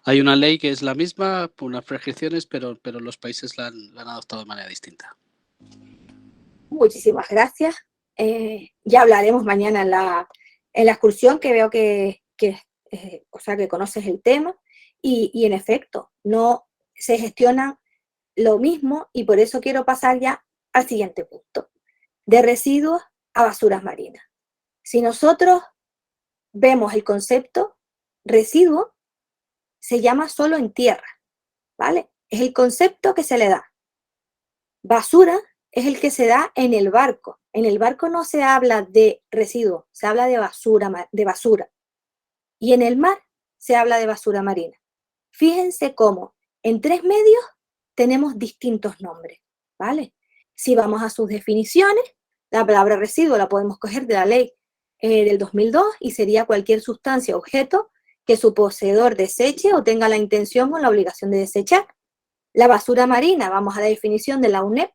J: Hay una ley que es la misma, unas prescripciones, pero los países la han adoptado de manera distinta.
B: Muchísimas gracias. Ya hablaremos mañana en la excursión, que veo o sea, que conoces el tema, y en efecto, no se gestiona lo mismo, y por eso quiero pasar ya al siguiente punto, de residuos a basuras marinas. Si nosotros vemos el concepto, residuo se llama solo en tierra, ¿vale? Es el concepto que se le da. Basura es el que se da en el barco. En el barco no se habla de residuos, se habla de basura. Y en el mar se habla de basura marina. Fíjense cómo en 3 medios tenemos distintos nombres, ¿vale? Si vamos a sus definiciones, la palabra residuo la podemos coger de la ley del 2002 y sería cualquier sustancia o objeto que su poseedor deseche o tenga la intención o la obligación de desechar. La basura marina, vamos a la definición de la UNEP,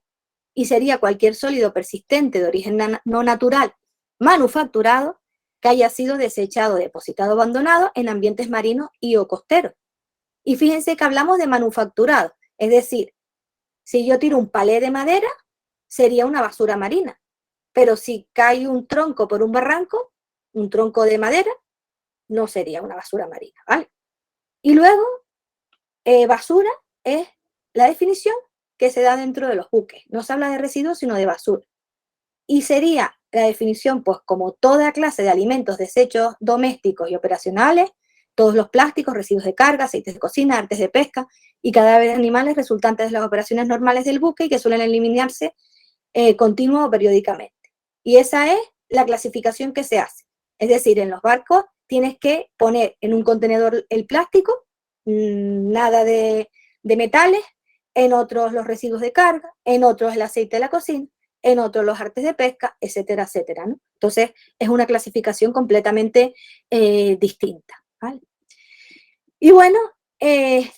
B: y sería cualquier sólido persistente de origen no natural manufacturado que haya sido desechado, depositado o abandonado en ambientes marinos y o costeros. Y fíjense que hablamos de manufacturado, es decir, si yo tiro un palé de madera, sería una basura marina, pero si cae un tronco por un barranco, un tronco de madera, no sería una basura marina, ¿vale? Y luego, basura es la definición que se da dentro de los buques. No se habla de residuos, sino de basura. Y sería la definición, pues, como toda clase de alimentos, desechos domésticos y operacionales, todos los plásticos, residuos de carga, aceites de cocina, artes de pesca y cadáveres de animales resultantes de las operaciones normales del buque y que suelen eliminarse continuo o periódicamente. Y esa es la clasificación que se hace. Es decir, en los barcos tienes que poner en un contenedor el plástico, nada de metales, en otros los residuos de carga, en otros el aceite de la cocina, en otros los artes de pesca, etcétera, etcétera, ¿no? Entonces, es una clasificación completamente distinta, ¿vale? Y bueno,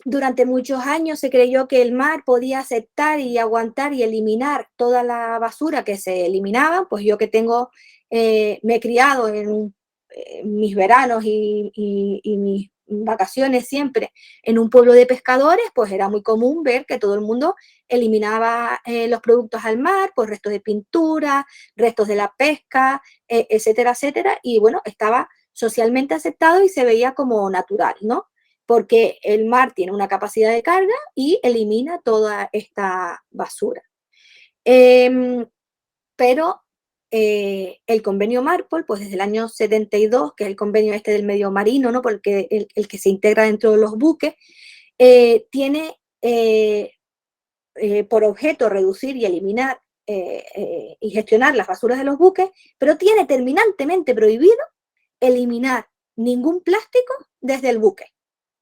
B: durante muchos años se creyó que el mar podía aceptar y aguantar y eliminar toda la basura que se eliminaba. Pues yo que me he criado en mis veranos y mis vacaciones siempre en un pueblo de pescadores, pues era muy común ver que todo el mundo eliminaba los productos al mar, pues restos de pintura, restos de la pesca, etcétera, etcétera, y bueno, estaba socialmente aceptado y se veía como natural, ¿no? Porque el mar tiene una capacidad de carga y elimina toda esta basura. Pero el convenio MARPOL, pues desde el año 72, que es el convenio este del medio marino, ¿no? Porque el que se integra dentro de los buques, tiene por objeto reducir y eliminar y gestionar las basuras de los buques, pero tiene terminantemente prohibido eliminar ningún plástico desde el buque,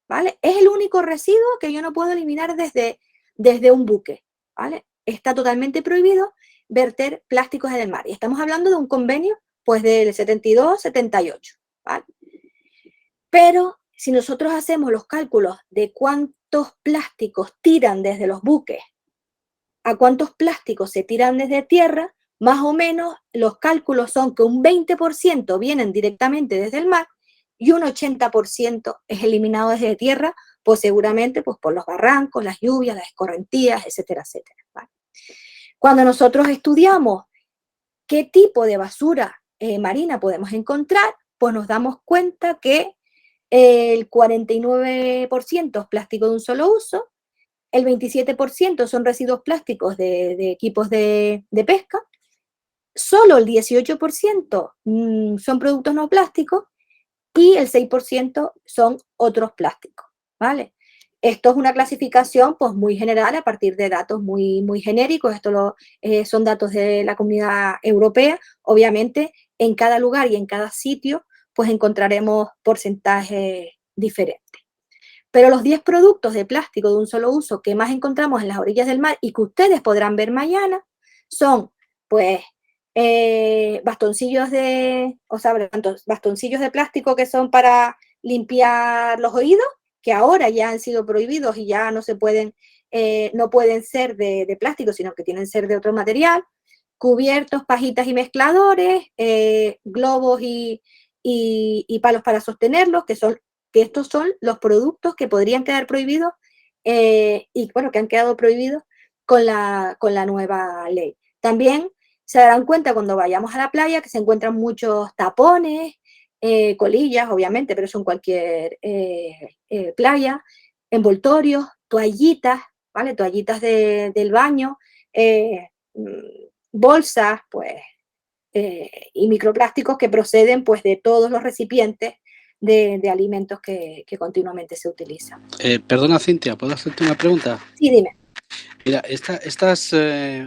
B: ¿vale? Es el único residuo que yo no puedo eliminar desde un buque, ¿vale? Está totalmente prohibido verter plásticos en el mar. Y estamos hablando de un convenio, pues, del 72-78, ¿vale? Pero si nosotros hacemos los cálculos de cuántos plásticos tiran desde los buques a cuántos plásticos se tiran desde tierra, más o menos los cálculos son que un 20% vienen directamente desde el mar y un 80% es eliminado desde tierra, pues seguramente pues, por los barrancos, las lluvias, las escorrentías, etcétera, etcétera, ¿vale? Cuando nosotros estudiamos qué tipo de basura marina podemos encontrar, pues nos damos cuenta que el 49% es plástico de un solo uso, el 27% son residuos plásticos de equipos de pesca, solo el 18% son productos no plásticos y el 6% son otros plásticos, ¿vale? Esto es una clasificación pues, muy general a partir de datos muy, muy genéricos. Esto son datos de la Comunidad Europea. Obviamente, en cada lugar y en cada sitio pues encontraremos porcentajes diferentes. Pero los 10 productos de plástico de un solo uso que más encontramos en las orillas del mar y que ustedes podrán ver mañana son, pues, bastoncillos de plástico que son para limpiar los oídos, que ahora ya han sido prohibidos y ya no se pueden, no pueden ser de plástico, sino que tienen que ser de otro material, cubiertos, pajitas y mezcladores, globos y palos para sostenerlos, que estos son los productos que podrían quedar prohibidos y bueno, que han quedado prohibidos con la nueva ley. También se darán cuenta cuando vayamos a la playa que se encuentran muchos tapones, colillas, obviamente, pero eso en cualquier playa, envoltorios, toallitas, ¿vale? Toallitas del baño, bolsas, pues, y microplásticos que proceden, pues, de todos los recipientes de alimentos que continuamente se utilizan.
J: Perdona, Cintia, ¿puedo hacerte una pregunta?
B: Sí, dime.
J: Mira, estas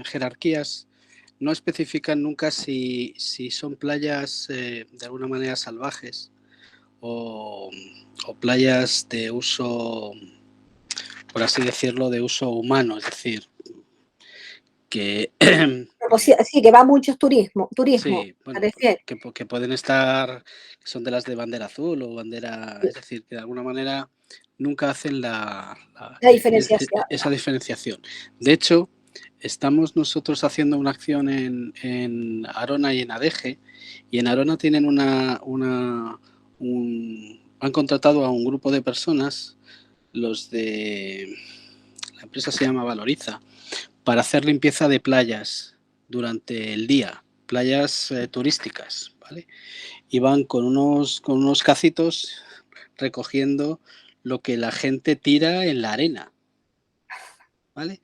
J: jerarquías no especifican nunca si son playas de alguna manera salvajes o playas de uso, por así decirlo, de uso humano, es decir, que...
B: Sí, que va mucho turismo,
J: Sí, bueno, que pueden estar, que son de las de bandera azul o bandera, es decir, que de alguna manera nunca hacen la
B: diferenciación.
J: esa diferenciación. De hecho, estamos nosotros haciendo una acción en Arona y en Adeje, y en Arona tienen han contratado a un grupo de personas, los de la empresa se llama Valoriza, para hacer limpieza de playas durante el día, playas turísticas, ¿vale? Y van con unos cacitos recogiendo lo que la gente tira en la arena, ¿vale?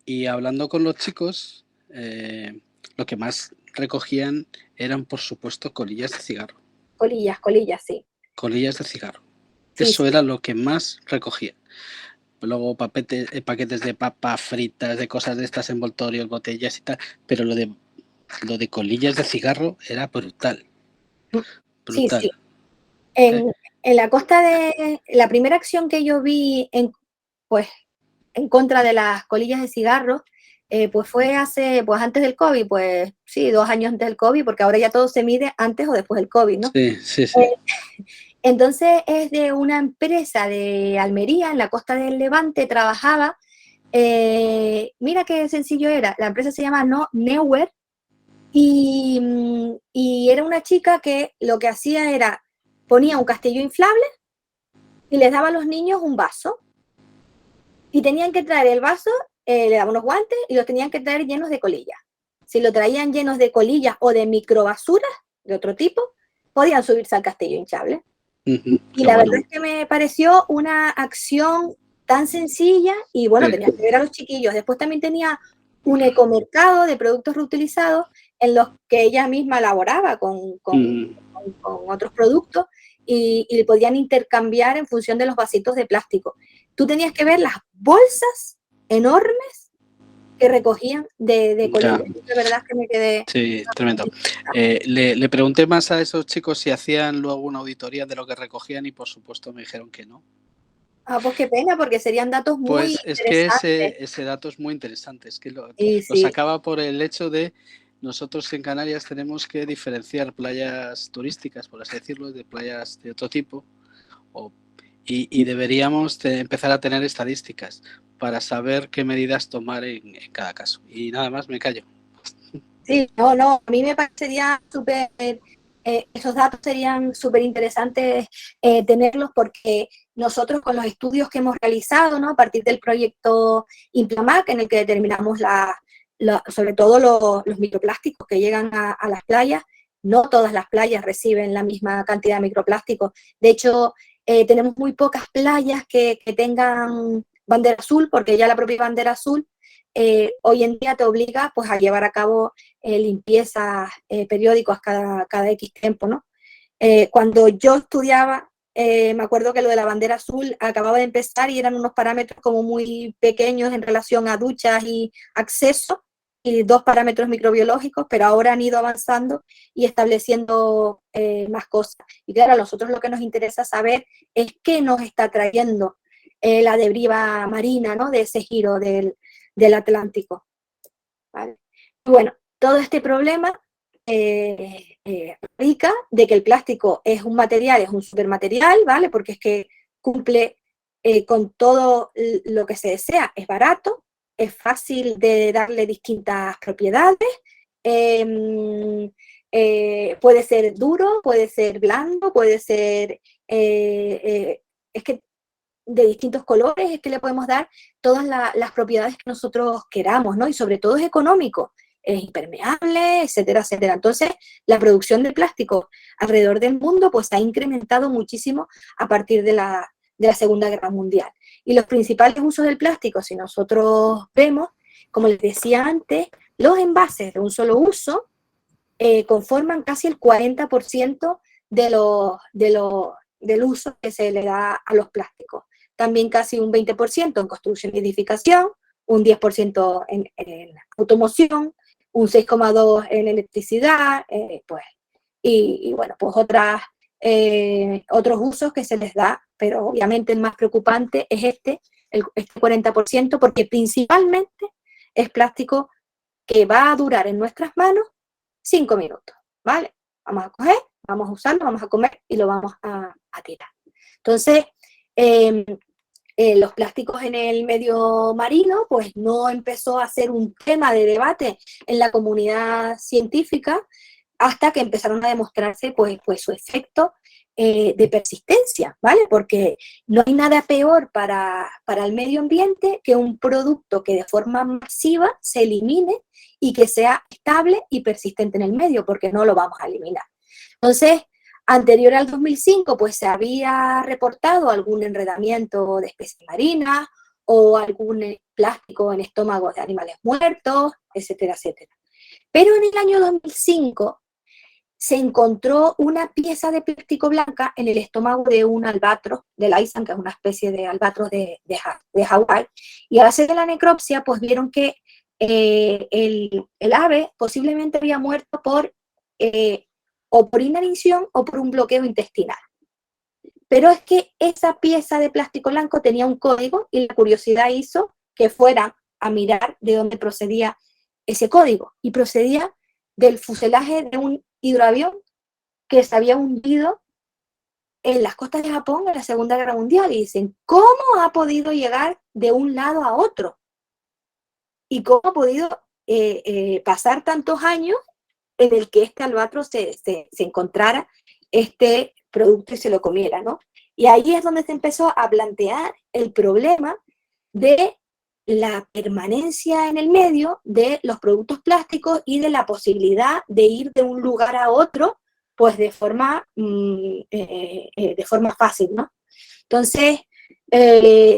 J: Y hablando con los chicos, lo que más recogían eran, por supuesto, colillas de cigarro.
B: Colillas, sí.
J: Colillas de cigarro.
B: Sí,
J: Eso
B: sí.
J: era lo que más recogían. Luego paquetes de papas fritas, de cosas de estas, envoltorios, botellas y tal, pero lo de colillas de cigarro era brutal. Brutal.
B: Sí, sí. En la costa la primera acción que yo vi en contra de las colillas de cigarro, pues fue antes del COVID, pues sí, 2 años antes del COVID, porque ahora ya todo se mide antes o después del COVID, ¿no?
J: Sí.
B: Entonces es de una empresa de Almería, en la costa del Levante, trabajaba, mira qué sencillo era, la empresa se llama Neuer, y era una chica que lo que hacía era, ponía un castillo inflable y les daba a los niños un vaso, y tenían que traer el vaso, le daban unos guantes y los tenían que traer llenos de colillas. Si lo traían llenos de colillas o de microbasuras de otro tipo, podían subirse al castillo hinchable. Y la verdad es que me pareció una acción tan sencilla y bueno, tenía que ver a los chiquillos. Después también tenía un ecomercado de productos reutilizados en los que ella misma elaboraba con otros productos y podían intercambiar en función de los vasitos de plástico. Tú tenías que ver las bolsas enormes que recogían de colillas. La verdad es que me quedé...
J: Sí, tremendo. Le pregunté más a esos chicos si hacían luego una auditoría de lo que recogían y por supuesto me dijeron que no.
B: Ah, pues qué pena, porque serían datos muy
J: interesantes. Pues es que ese dato es muy interesante. Es que lo sacaba por el hecho de nosotros en Canarias tenemos que diferenciar playas turísticas, por así decirlo, de playas de otro tipo y deberíamos empezar a tener estadísticas para saber qué medidas tomar en cada caso. Y nada más, me callo.
B: Sí, no, a mí me parecería súper, esos datos serían súper interesantes tenerlos porque nosotros con los estudios que hemos realizado, ¿no? A partir del proyecto Implamac, en el que determinamos sobre todo los microplásticos que llegan a las playas, no todas las playas reciben la misma cantidad de microplásticos. De hecho, tenemos muy pocas playas que tengan bandera azul, porque ya la propia bandera azul hoy en día te obliga pues a llevar a cabo limpiezas periódicas cada X tiempo, ¿no? Cuando yo estudiaba, me acuerdo que lo de la bandera azul acababa de empezar y eran unos parámetros como muy pequeños en relación a duchas y acceso, y 2 parámetros microbiológicos, pero ahora han ido avanzando y estableciendo más cosas. Y claro, a nosotros lo que nos interesa saber es qué nos está trayendo la deriva marina, ¿no? De ese giro del Atlántico. ¿Vale? Y bueno, todo este problema radica de que el plástico es un material, es un supermaterial, ¿vale? Porque es que cumple con todo lo que se desea, es barato, es fácil de darle distintas propiedades, puede ser duro, puede ser blando, puede ser, es que de distintos colores, es que le podemos dar todas las propiedades que nosotros queramos, ¿no? Y sobre todo es económico, es impermeable, etcétera, etcétera. Entonces, la producción de plástico alrededor del mundo pues ha incrementado muchísimo a partir de la Segunda Guerra Mundial. Y los principales usos del plástico, si nosotros vemos, como les decía antes, los envases de un solo uso conforman casi el 40% del uso que se le da a los plásticos. También casi un 20% en construcción y edificación, un 10% en automoción, un 6,2% en electricidad, pues, y bueno, pues otros usos que se les da, pero obviamente el más preocupante es este 40%, porque principalmente es plástico que va a durar en nuestras manos 5 minutos, ¿vale? Vamos a coger, vamos a usarlo, vamos a comer y lo vamos a tirar. Entonces, los plásticos en el medio marino, pues no empezó a ser un tema de debate en la comunidad científica hasta que empezaron a demostrarse pues su efecto de persistencia, ¿vale? Porque no hay nada peor para el medio ambiente que un producto que de forma masiva se elimine y que sea estable y persistente en el medio, porque no lo vamos a eliminar. Entonces, anterior al 2005, pues se había reportado algún enredamiento de especies marinas o algún plástico en estómagos de animales muertos, etcétera, etcétera. Pero en el año 2005 se encontró una pieza de plástico blanca en el estómago de un albatros, del Laysan, que es una especie de albatros de Hawái, y al hacer la necropsia, pues vieron que el ave posiblemente había muerto o por inanición o por un bloqueo intestinal. Pero es que esa pieza de plástico blanco tenía un código y la curiosidad hizo que fueran a mirar de dónde procedía ese código. Y procedía del fuselaje de un hidroavión que se había hundido en las costas de Japón en la Segunda Guerra Mundial. Y dicen, ¿cómo ha podido llegar de un lado a otro? ¿Y cómo ha podido pasar tantos años en el que este albatros se encontrara este producto y se lo comiera, ¿no? Y ahí es donde se empezó a plantear el problema de la permanencia en el medio de los productos plásticos y de la posibilidad de ir de un lugar a otro, pues de forma fácil, ¿no? Entonces,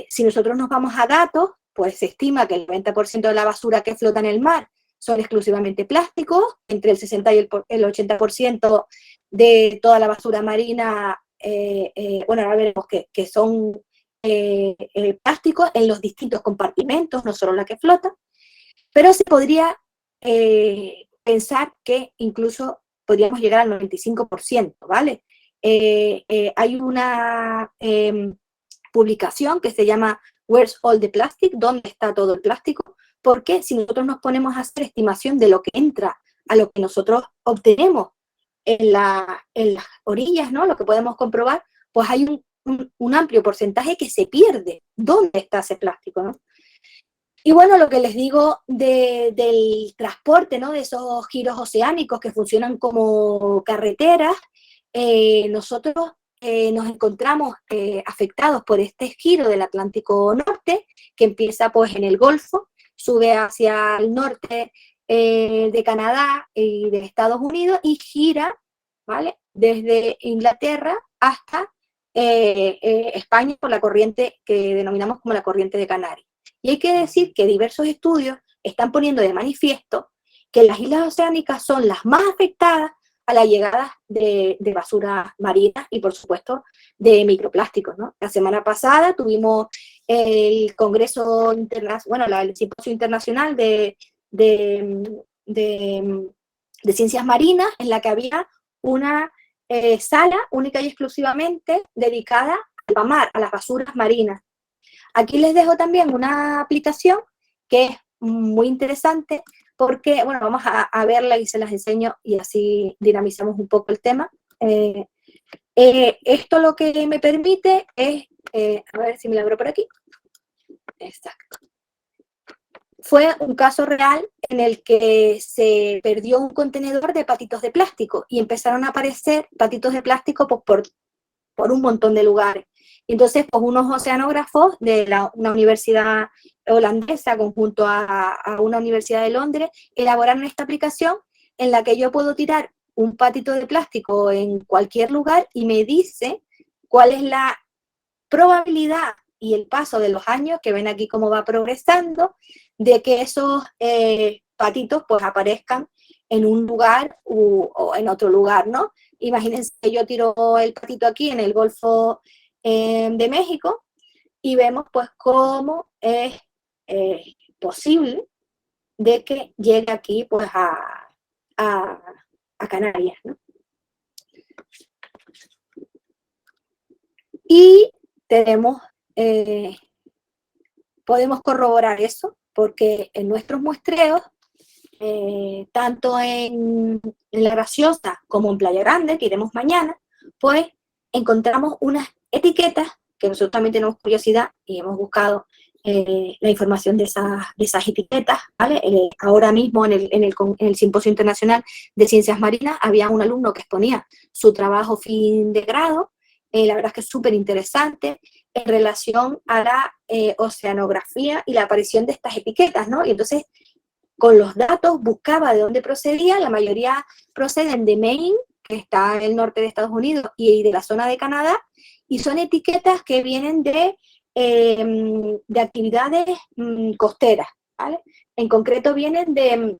B: si nosotros nos vamos a datos, pues se estima que el 90% de la basura que flota en el mar son exclusivamente plásticos, entre el 60 y el 80% de toda la basura marina, bueno, ahora veremos que son plásticos en los distintos compartimentos, no solo la que flota, pero se podría pensar que incluso podríamos llegar al 95%, ¿vale? Hay una publicación que se llama Where's All the Plastic? ¿Dónde está todo el plástico? Porque si nosotros nos ponemos a hacer estimación de lo que entra a lo que nosotros obtenemos en las orillas, ¿no? Lo que podemos comprobar, pues hay un amplio porcentaje que se pierde. ¿Dónde está ese plástico, no? Y bueno, lo que les digo del transporte, ¿no? De esos giros oceánicos que funcionan como carreteras, nosotros nos encontramos afectados por este giro del Atlántico Norte, que empieza pues en el Golfo, sube hacia el norte de Canadá y de Estados Unidos y gira, ¿vale? Desde Inglaterra hasta España por la corriente que denominamos como la corriente de Canarias. Y hay que decir que diversos estudios están poniendo de manifiesto que las islas oceánicas son las más afectadas a la llegada de basura marina y, por supuesto, de microplásticos, ¿no? La semana pasada tuvimos el Congreso Internacional, bueno, el Simposio Internacional de Ciencias Marinas, en la que había una sala única y exclusivamente dedicada al mar, a las basuras marinas. Aquí les dejo también una aplicación que es muy interesante porque, bueno, vamos a verla y se las enseño y así dinamizamos un poco el tema. Esto lo que me permite es, a ver si me lo abro por aquí. Exacto. Fue un caso real en el que se perdió un contenedor de patitos de plástico y empezaron a aparecer patitos de plástico pues, por un montón de lugares. Y entonces, pues unos oceanógrafos de una universidad holandesa conjunto a una universidad de Londres elaboraron esta aplicación en la que yo puedo tirar un patito de plástico en cualquier lugar y me dice cuál es la probabilidad y el paso de los años, que ven aquí cómo va progresando, de que esos patitos pues aparezcan en un lugar o en otro lugar, ¿no? Imagínense que yo tiro el patito aquí en el Golfo de México y vemos pues cómo es posible de que llegue aquí pues a Canarias, ¿no? Y tenemos, podemos corroborar eso porque en nuestros muestreos, tanto en La Graciosa como en Playa Grande, que iremos mañana, pues encontramos unas etiquetas que nosotros también tenemos curiosidad y hemos buscado la información de esas etiquetas, ¿vale? Ahora mismo en el Simposio Internacional de Ciencias Marinas había un alumno que exponía su trabajo fin de grado, la verdad es que es súper interesante, en relación a la oceanografía y la aparición de estas etiquetas, ¿no? Y entonces, con los datos, buscaba de dónde procedía, la mayoría proceden de Maine, que está en el norte de Estados Unidos, y de la zona de Canadá, y son etiquetas que vienen de actividades costeras, ¿vale? En concreto vienen de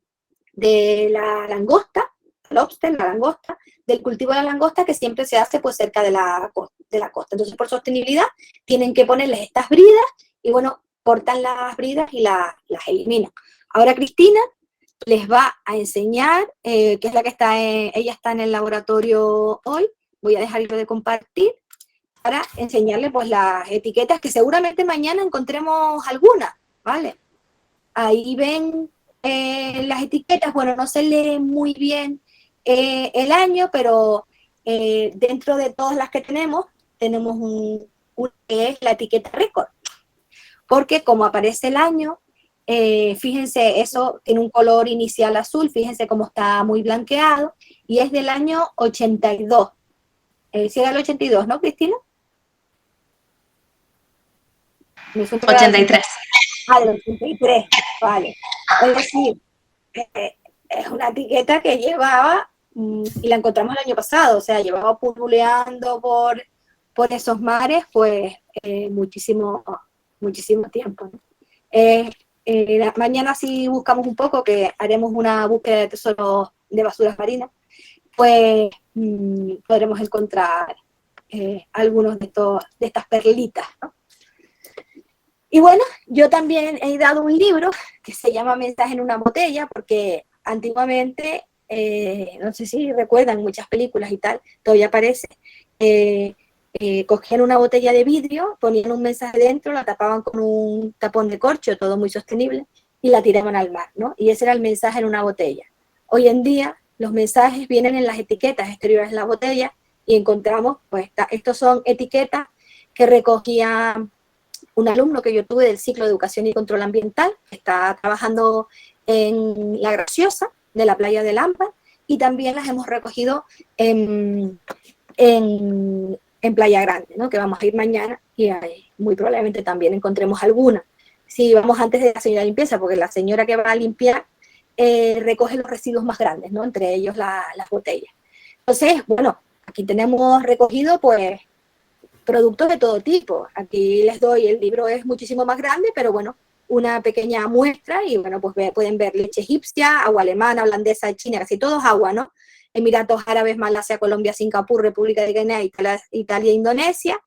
B: la langosta, lobster, la langosta, del cultivo de la langosta que siempre se hace pues cerca de la costa. Entonces, por sostenibilidad, tienen que ponerles estas bridas y, bueno, cortan las bridas y las eliminan. Ahora Cristina les va a enseñar, que es la que está, ella está en el laboratorio hoy, voy a dejarlo de compartir, para enseñarle pues las etiquetas, que seguramente mañana encontremos algunas, ¿vale? Ahí ven las etiquetas, bueno, no se lee muy bien el año, pero dentro de todas las que tenemos una que es la etiqueta récord, porque como aparece el año, fíjense, eso tiene un color inicial azul, fíjense cómo está muy blanqueado, y es del año 82. ¿Sí era el 82, no, Cristina?
I: 83.
B: Ah, del 83, vale. Es decir, es una etiqueta que llevaba, y la encontramos el año pasado, o sea, llevaba pululeando por esos mares, pues, muchísimo tiempo, ¿no? Mañana si buscamos un poco, que haremos una búsqueda de tesoros de basuras marinas, pues podremos encontrar algunos de estas perlitas, ¿no? Y bueno, yo también he dado un libro que se llama Mensaje en una botella, porque antiguamente, no sé si recuerdan, muchas películas y tal, todavía aparece, cogían una botella de vidrio, ponían un mensaje dentro, la tapaban con un tapón de corcho, todo muy sostenible, y la tiraban al mar, ¿no? Y ese era el mensaje en una botella. Hoy en día, los mensajes vienen en las etiquetas exteriores de la botella y encontramos, pues, estos son etiquetas que recogía un alumno que yo tuve del ciclo de Educación y Control Ambiental, que está trabajando en La Graciosa, de la playa de Lampa, y también las hemos recogido en Playa Grande, ¿no? Que vamos a ir mañana y muy probablemente también encontremos alguna. Si vamos antes de la señora de limpieza, porque la señora que va a limpiar recoge los residuos más grandes, ¿no? Entre ellos las botellas. Entonces, bueno, aquí tenemos recogido, pues, productos de todo tipo. Aquí les doy, el libro es muchísimo más grande, pero bueno, una pequeña muestra y bueno, pues pueden ver leche egipcia, agua alemana, holandesa, china, casi todo es agua, ¿no? Emiratos Árabes, Malasia, Colombia, Singapur, República de Guinea, Italia, Indonesia,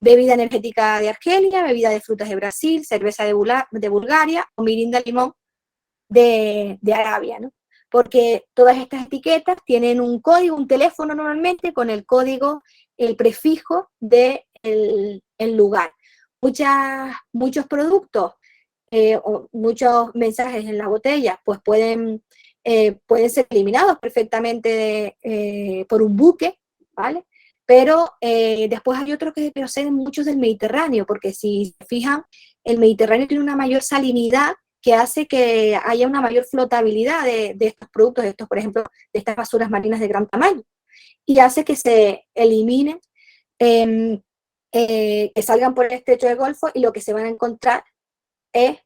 B: bebida energética de Argelia, bebida de frutas de Brasil, cerveza de Bulgaria o mirinda limón de Arabia, ¿no? Porque todas estas etiquetas tienen un código, un teléfono normalmente con el código, el prefijo del lugar. Muchos productos o muchos mensajes en la botella pues pueden ser eliminados perfectamente por un buque, ¿vale? Pero después hay otros que proceden muchos del Mediterráneo, porque si se fijan, el Mediterráneo tiene una mayor salinidad que hace que haya una mayor flotabilidad de estos productos, de estos, por ejemplo, de estas basuras marinas de gran tamaño, y hace que se eliminen, que salgan por el estrecho del Golfo, y lo que se van a encontrar es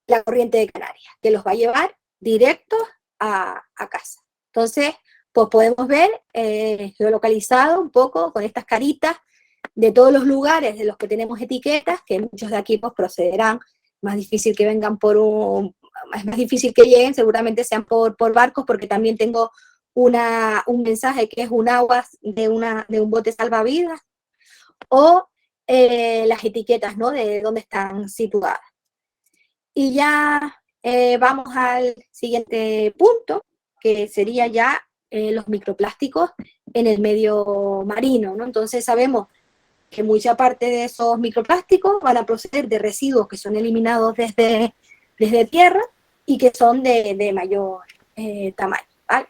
B: la corriente de Canarias, que los va a llevar directos a casa. Entonces, pues podemos ver geolocalizado un poco con estas caritas de todos los lugares de los que tenemos etiquetas, que muchos de aquí pues procederán, más difícil que vengan es más difícil que lleguen, seguramente sean por barcos, porque también tengo un mensaje que es un agua de un bote salvavidas, o las etiquetas, ¿no? De dónde están situadas. Y ya vamos al siguiente punto, que sería ya los microplásticos en el medio marino, ¿no? Entonces sabemos que mucha parte de esos microplásticos van a proceder de residuos que son eliminados desde tierra y que son de mayor tamaño, ¿vale?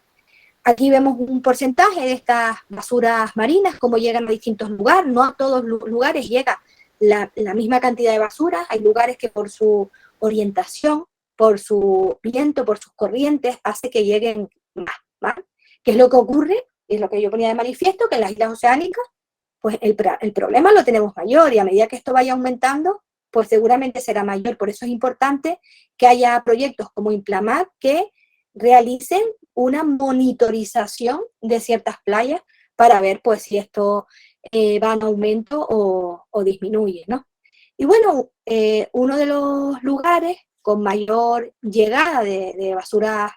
B: Aquí vemos un porcentaje de estas basuras marinas, cómo llegan a distintos lugares. No a todos los lugares llega la misma cantidad de basura. Hay lugares que por su orientación, por su viento, por sus corrientes, hace que lleguen más, ¿vale? ¿Qué es lo que ocurre? Es lo que yo ponía de manifiesto, que en las islas oceánicas pues el problema lo tenemos mayor, y a medida que esto vaya aumentando, pues seguramente será mayor. Por eso es importante que haya proyectos como Implamar que realicen una monitorización de ciertas playas para ver pues si esto va en aumento o disminuye, ¿no? Y bueno, uno de los lugares con mayor llegada de basuras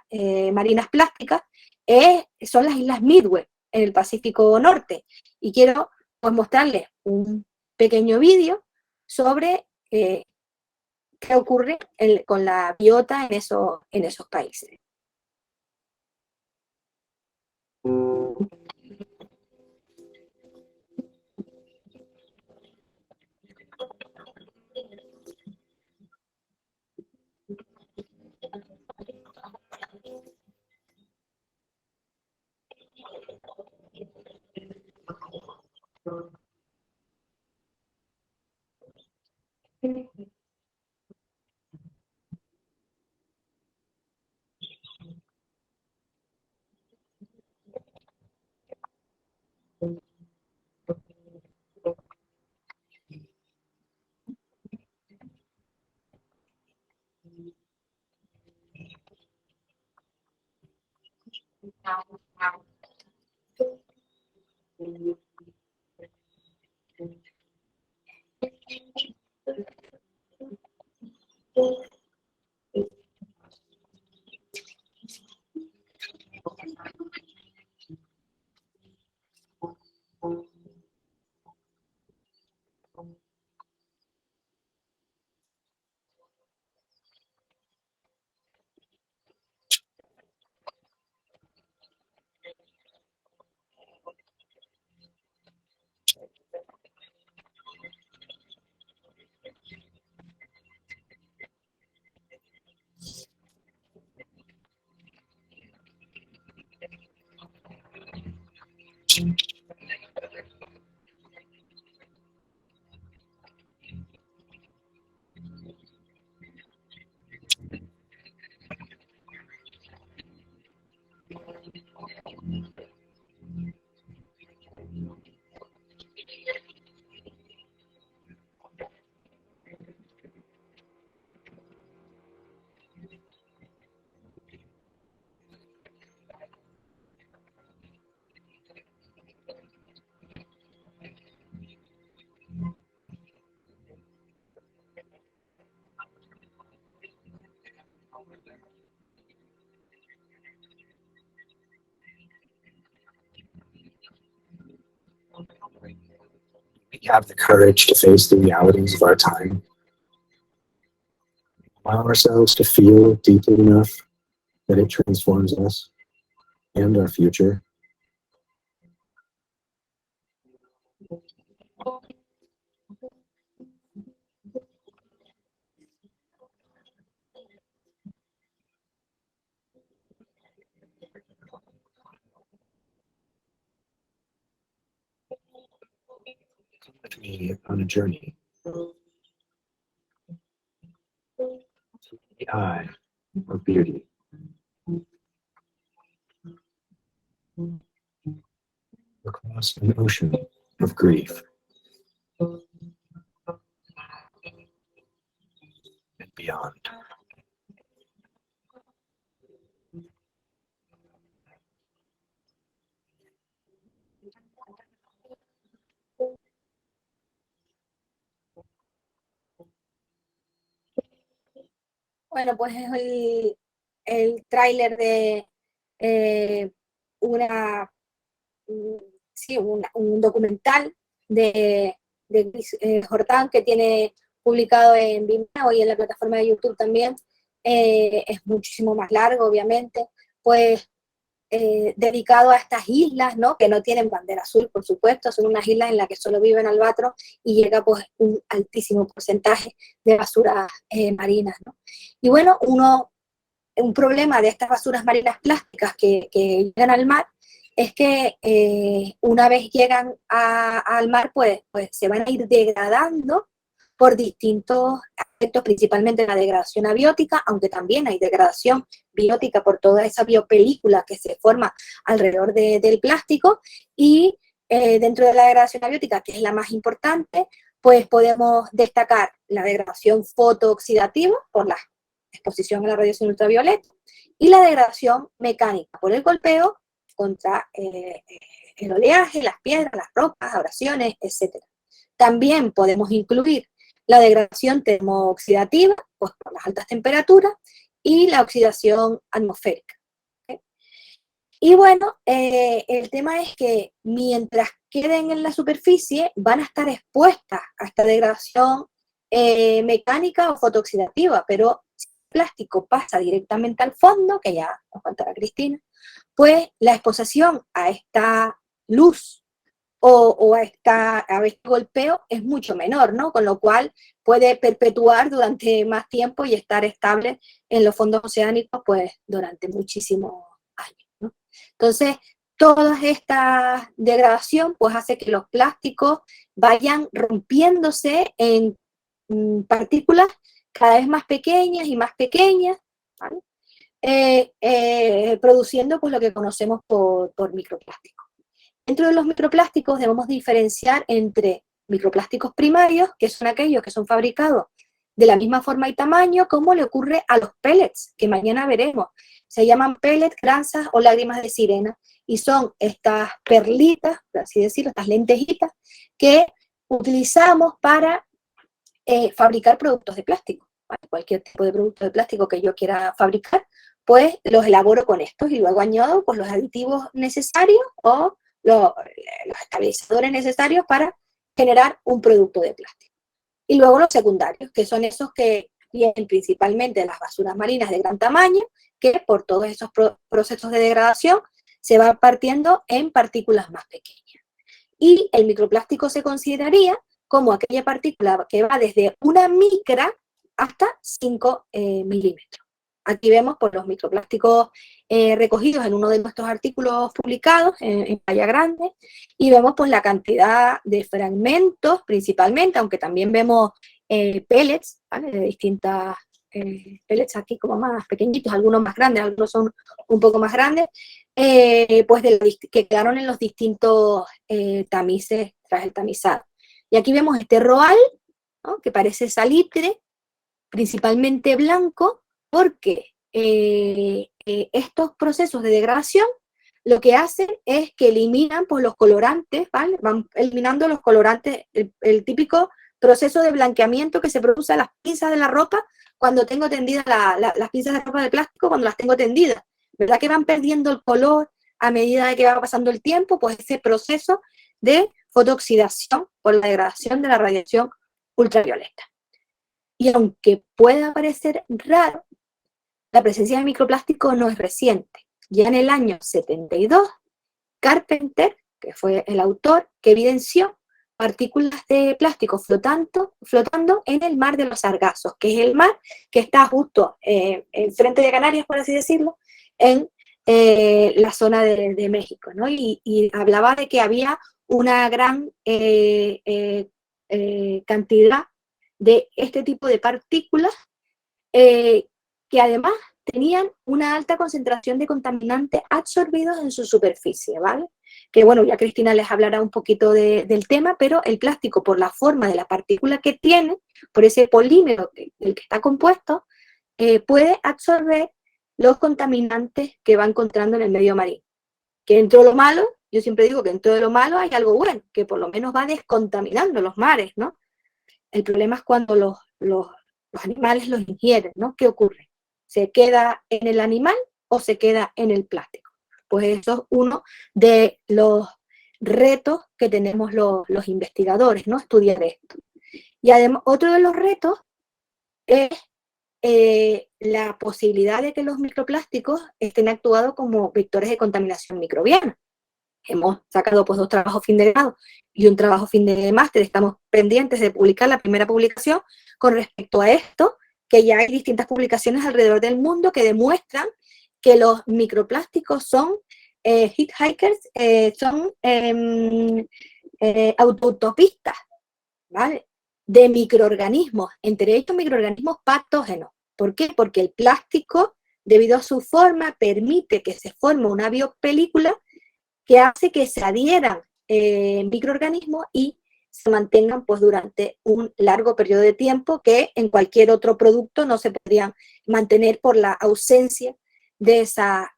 B: marinas plásticas son las Islas Midway, en el Pacífico Norte. Y quiero pues mostrarles un pequeño vídeo sobre qué ocurre con la biota en esos países.
C: We have the courage to face the realities of our time. Allow ourselves to feel deeply enough that it transforms us and our future. Come with me on a journey to the eye of beauty. Across an ocean of grief. And beyond.
B: Bueno, pues es el tráiler de un documental de Jordan que tiene publicado en Vimeo y en la plataforma de YouTube también. Es muchísimo más largo, obviamente, pues dedicado a estas islas, ¿no? Que no tienen bandera azul, por supuesto, son unas islas en las que solo viven albatros y llega pues un altísimo porcentaje de basuras marinas, ¿no? Y bueno, un problema de estas basuras marinas plásticas que llegan al mar es que una vez llegan al mar, pues se van a ir degradando por distintos aspectos, principalmente la degradación abiótica, aunque también hay degradación biótica por toda esa biopelícula que se forma alrededor del plástico, y dentro de la degradación abiótica, que es la más importante, pues podemos destacar la degradación fotooxidativa por la exposición a la radiación ultravioleta, y la degradación mecánica por el golpeo contra el oleaje, las piedras, las rocas, abrasiones, etc. También podemos incluir la degradación termooxidativa, pues por las altas temperaturas, y la oxidación atmosférica. ¿Okay? Y bueno, el tema es que mientras queden en la superficie, van a estar expuestas a esta degradación mecánica o fotooxidativa, pero si el plástico pasa directamente al fondo, que ya nos contará Cristina, pues la exposición a esta luz o a este golpeo es mucho menor, ¿no? Con lo cual puede perpetuar durante más tiempo y estar estable en los fondos oceánicos, pues, durante muchísimos años, ¿no? Entonces, toda esta degradación, pues, hace que los plásticos vayan rompiéndose en partículas cada vez más pequeñas y más pequeñas, ¿vale? Produciendo, pues, lo que conocemos por microplásticos. Dentro de los microplásticos debemos diferenciar entre microplásticos primarios, que son aquellos que son fabricados de la misma forma y tamaño, como le ocurre a los pellets, que mañana veremos. Se llaman pellets, granzas o lágrimas de sirena, y son estas perlitas, por así decirlo, estas lentejitas, que utilizamos para fabricar productos de plástico. ¿Vale? Cualquier tipo de producto de plástico que yo quiera fabricar, pues los elaboro con estos y luego añado pues, los aditivos necesarios o los estabilizadores necesarios para generar un producto de plástico. Y luego los secundarios, que son esos que vienen principalmente de las basuras marinas de gran tamaño, que por todos esos procesos de degradación se van partiendo en partículas más pequeñas. Y el microplástico se consideraría como aquella partícula que va desde una micra hasta 5 milímetros. Aquí vemos por los microplásticos recogidos en uno de nuestros artículos publicados en Playa Grande, y vemos pues la cantidad de fragmentos principalmente, aunque también vemos pellets, ¿vale? De distintas pellets aquí como más pequeñitos, algunos más grandes, algunos son un poco más grandes, pues que quedaron en los distintos tamices tras el tamizado. Y aquí vemos este roal, ¿no? Que parece salitre, principalmente blanco, porque estos procesos de degradación lo que hacen es que eliminan pues, los colorantes, ¿vale? Van eliminando los colorantes, el típico proceso de blanqueamiento que se produce a las pinzas de la ropa cuando tengo tendidas las pinzas de ropa de plástico, cuando las tengo tendidas, ¿verdad? Que van perdiendo el color a medida de que va pasando el tiempo, pues ese proceso de fotooxidación por la degradación de la radiación ultravioleta. Y aunque pueda parecer raro, la presencia de microplástico no es reciente. Ya en el año 72, Carpenter, que fue el autor, que evidenció partículas de plástico flotando en el mar de los Sargazos, que es el mar que está justo enfrente de Canarias, por así decirlo, en la zona de México, ¿no? Y hablaba de que había una gran cantidad de este tipo de partículas que además tenían una alta concentración de contaminantes absorbidos en su superficie, ¿vale? Que bueno, ya Cristina les hablará un poquito del tema, pero el plástico, por la forma de la partícula que tiene, por ese polímero del que está compuesto, puede absorber los contaminantes que va encontrando en el medio marino. Que dentro de lo malo, yo siempre digo que dentro de lo malo hay algo bueno, que por lo menos va descontaminando los mares, ¿no? El problema es cuando los animales los ingieren, ¿no? ¿Qué ocurre? ¿Se queda en el animal o se queda en el plástico? Pues eso es uno de los retos que tenemos los investigadores, ¿no? Estudiar esto. Y además, otro de los retos es la posibilidad de que los microplásticos estén actuados como vectores de contaminación microbiana. Hemos sacado pues 2 trabajos fin de grado y un trabajo fin de máster, estamos pendientes de publicar la primera publicación con respecto a esto, que ya hay distintas publicaciones alrededor del mundo que demuestran que los microplásticos son hitchhikers, son autopistas, ¿vale? De microorganismos, entre ellos microorganismos patógenos. ¿Por qué? Porque el plástico, debido a su forma, permite que se forme una biopelícula que hace que se adhieran microorganismos y se mantengan pues, durante un largo periodo de tiempo que en cualquier otro producto no se podrían mantener por la ausencia de esa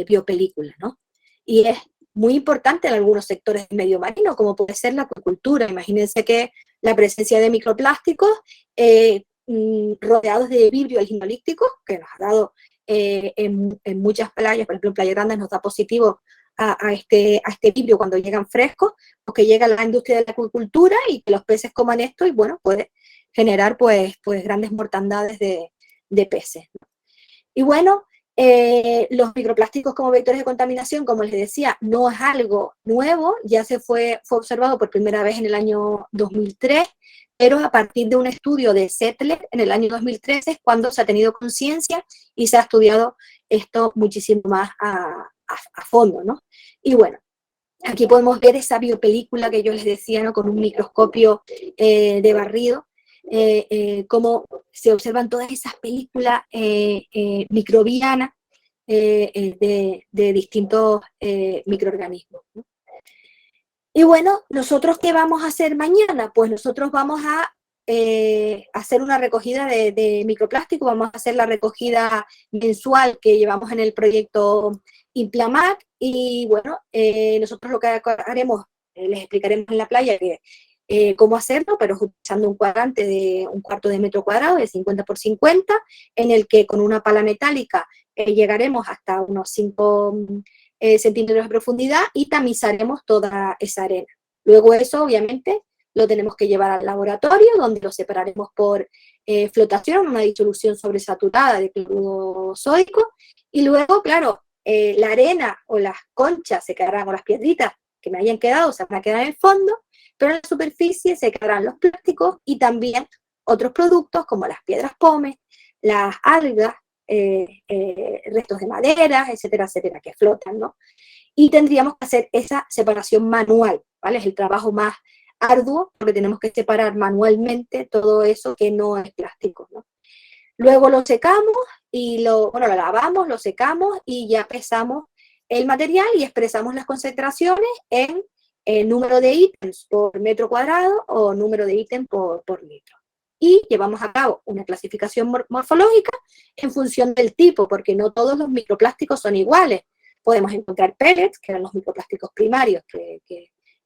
B: biopelícula, ¿no? Y es muy importante en algunos sectores del medio marino, como puede ser la acuicultura. Imagínense que la presencia de microplásticos rodeados de vibrio alginolíptico, que nos ha dado en muchas playas, por ejemplo en Playa Grande nos da positivo a este vibrio cuando llegan frescos, porque llega la industria de la acuicultura y que los peces coman esto y bueno, puede generar pues grandes mortandades de peces. Y bueno, los microplásticos como vectores de contaminación, como les decía, no es algo nuevo, ya fue observado por primera vez en el año 2003, pero a partir de un estudio de Settler en el año 2013 es cuando se ha tenido conciencia y se ha estudiado esto muchísimo más a fondo, ¿no? Y bueno, aquí podemos ver esa biopelícula que yo les decía, ¿no? Con un microscopio de barrido, cómo se observan todas esas películas microbianas de distintos microorganismos, ¿no? Y bueno, ¿nosotros qué vamos a hacer mañana? Pues nosotros vamos a hacer una recogida de microplástico, vamos a hacer la recogida mensual que llevamos en el proyecto Implamac y bueno, nosotros lo que haremos, les explicaremos en la playa cómo hacerlo, pero utilizando un cuadrante de 1/4 de metro cuadrado de 50 por 50, en el que con una pala metálica llegaremos hasta unos 5 centímetros de profundidad y tamizaremos toda esa arena. Luego eso, obviamente, lo tenemos que llevar al laboratorio, donde lo separaremos por flotación, una disolución sobresaturada de cloruro sódico, y luego, claro, la arena o las conchas se quedarán, o las piedritas que me hayan quedado, se van a quedar en el fondo, pero en la superficie se quedarán los plásticos y también otros productos como las piedras pómez, las algas, restos de madera, etcétera, etcétera, que flotan, ¿no? Y tendríamos que hacer esa separación manual, ¿vale? Es el trabajo más arduo, porque tenemos que separar manualmente todo eso que no es plástico, ¿no? Luego lo secamos y lo lavamos, lo secamos y ya pesamos el material y expresamos las concentraciones en el número de ítems por metro cuadrado o número de ítems por litro. Y llevamos a cabo una clasificación morfológica en función del tipo, porque no todos los microplásticos son iguales. Podemos encontrar pellets, que eran los microplásticos primarios que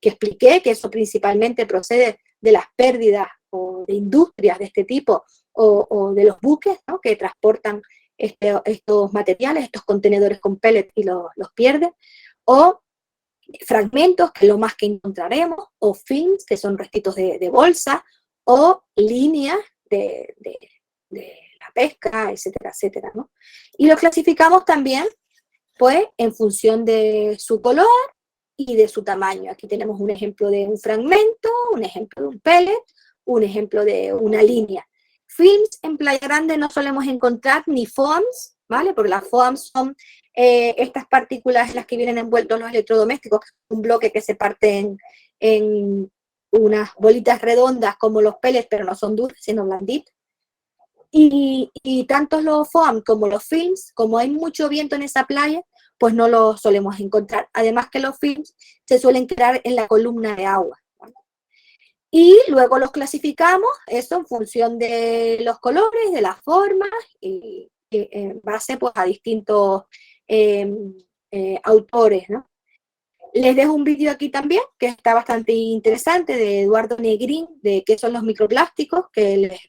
B: expliqué, que eso principalmente procede de las pérdidas o de industrias de este tipo o de los buques, ¿no? Que transportan estos materiales, estos contenedores con pellets y los pierden, o fragmentos, que es lo más que encontraremos, o films, que son restitos de bolsa, o líneas de la pesca, etcétera, etcétera, ¿no? Y los clasificamos también, pues, en función de su color y de su tamaño. Aquí tenemos un ejemplo de un fragmento, un ejemplo de un pellet, un ejemplo de una línea. Films en Playa Grande no solemos encontrar ni foams, ¿vale? Porque las foams son estas partículas en las que vienen envueltos los electrodomésticos, un bloque que se parte en unas bolitas redondas como los pellets, pero no son dulces, sino blanditos. Y tanto los foam como los films, como hay mucho viento en esa playa, pues no los solemos encontrar. Además que los films se suelen crear en la columna de agua, ¿vale? Y luego los clasificamos, eso en función de los colores, de las formas, y en base pues, a distintos autores, ¿no? Les dejo un vídeo aquí también, que está bastante interesante, de Eduardo Negrín, de qué son los microplásticos, que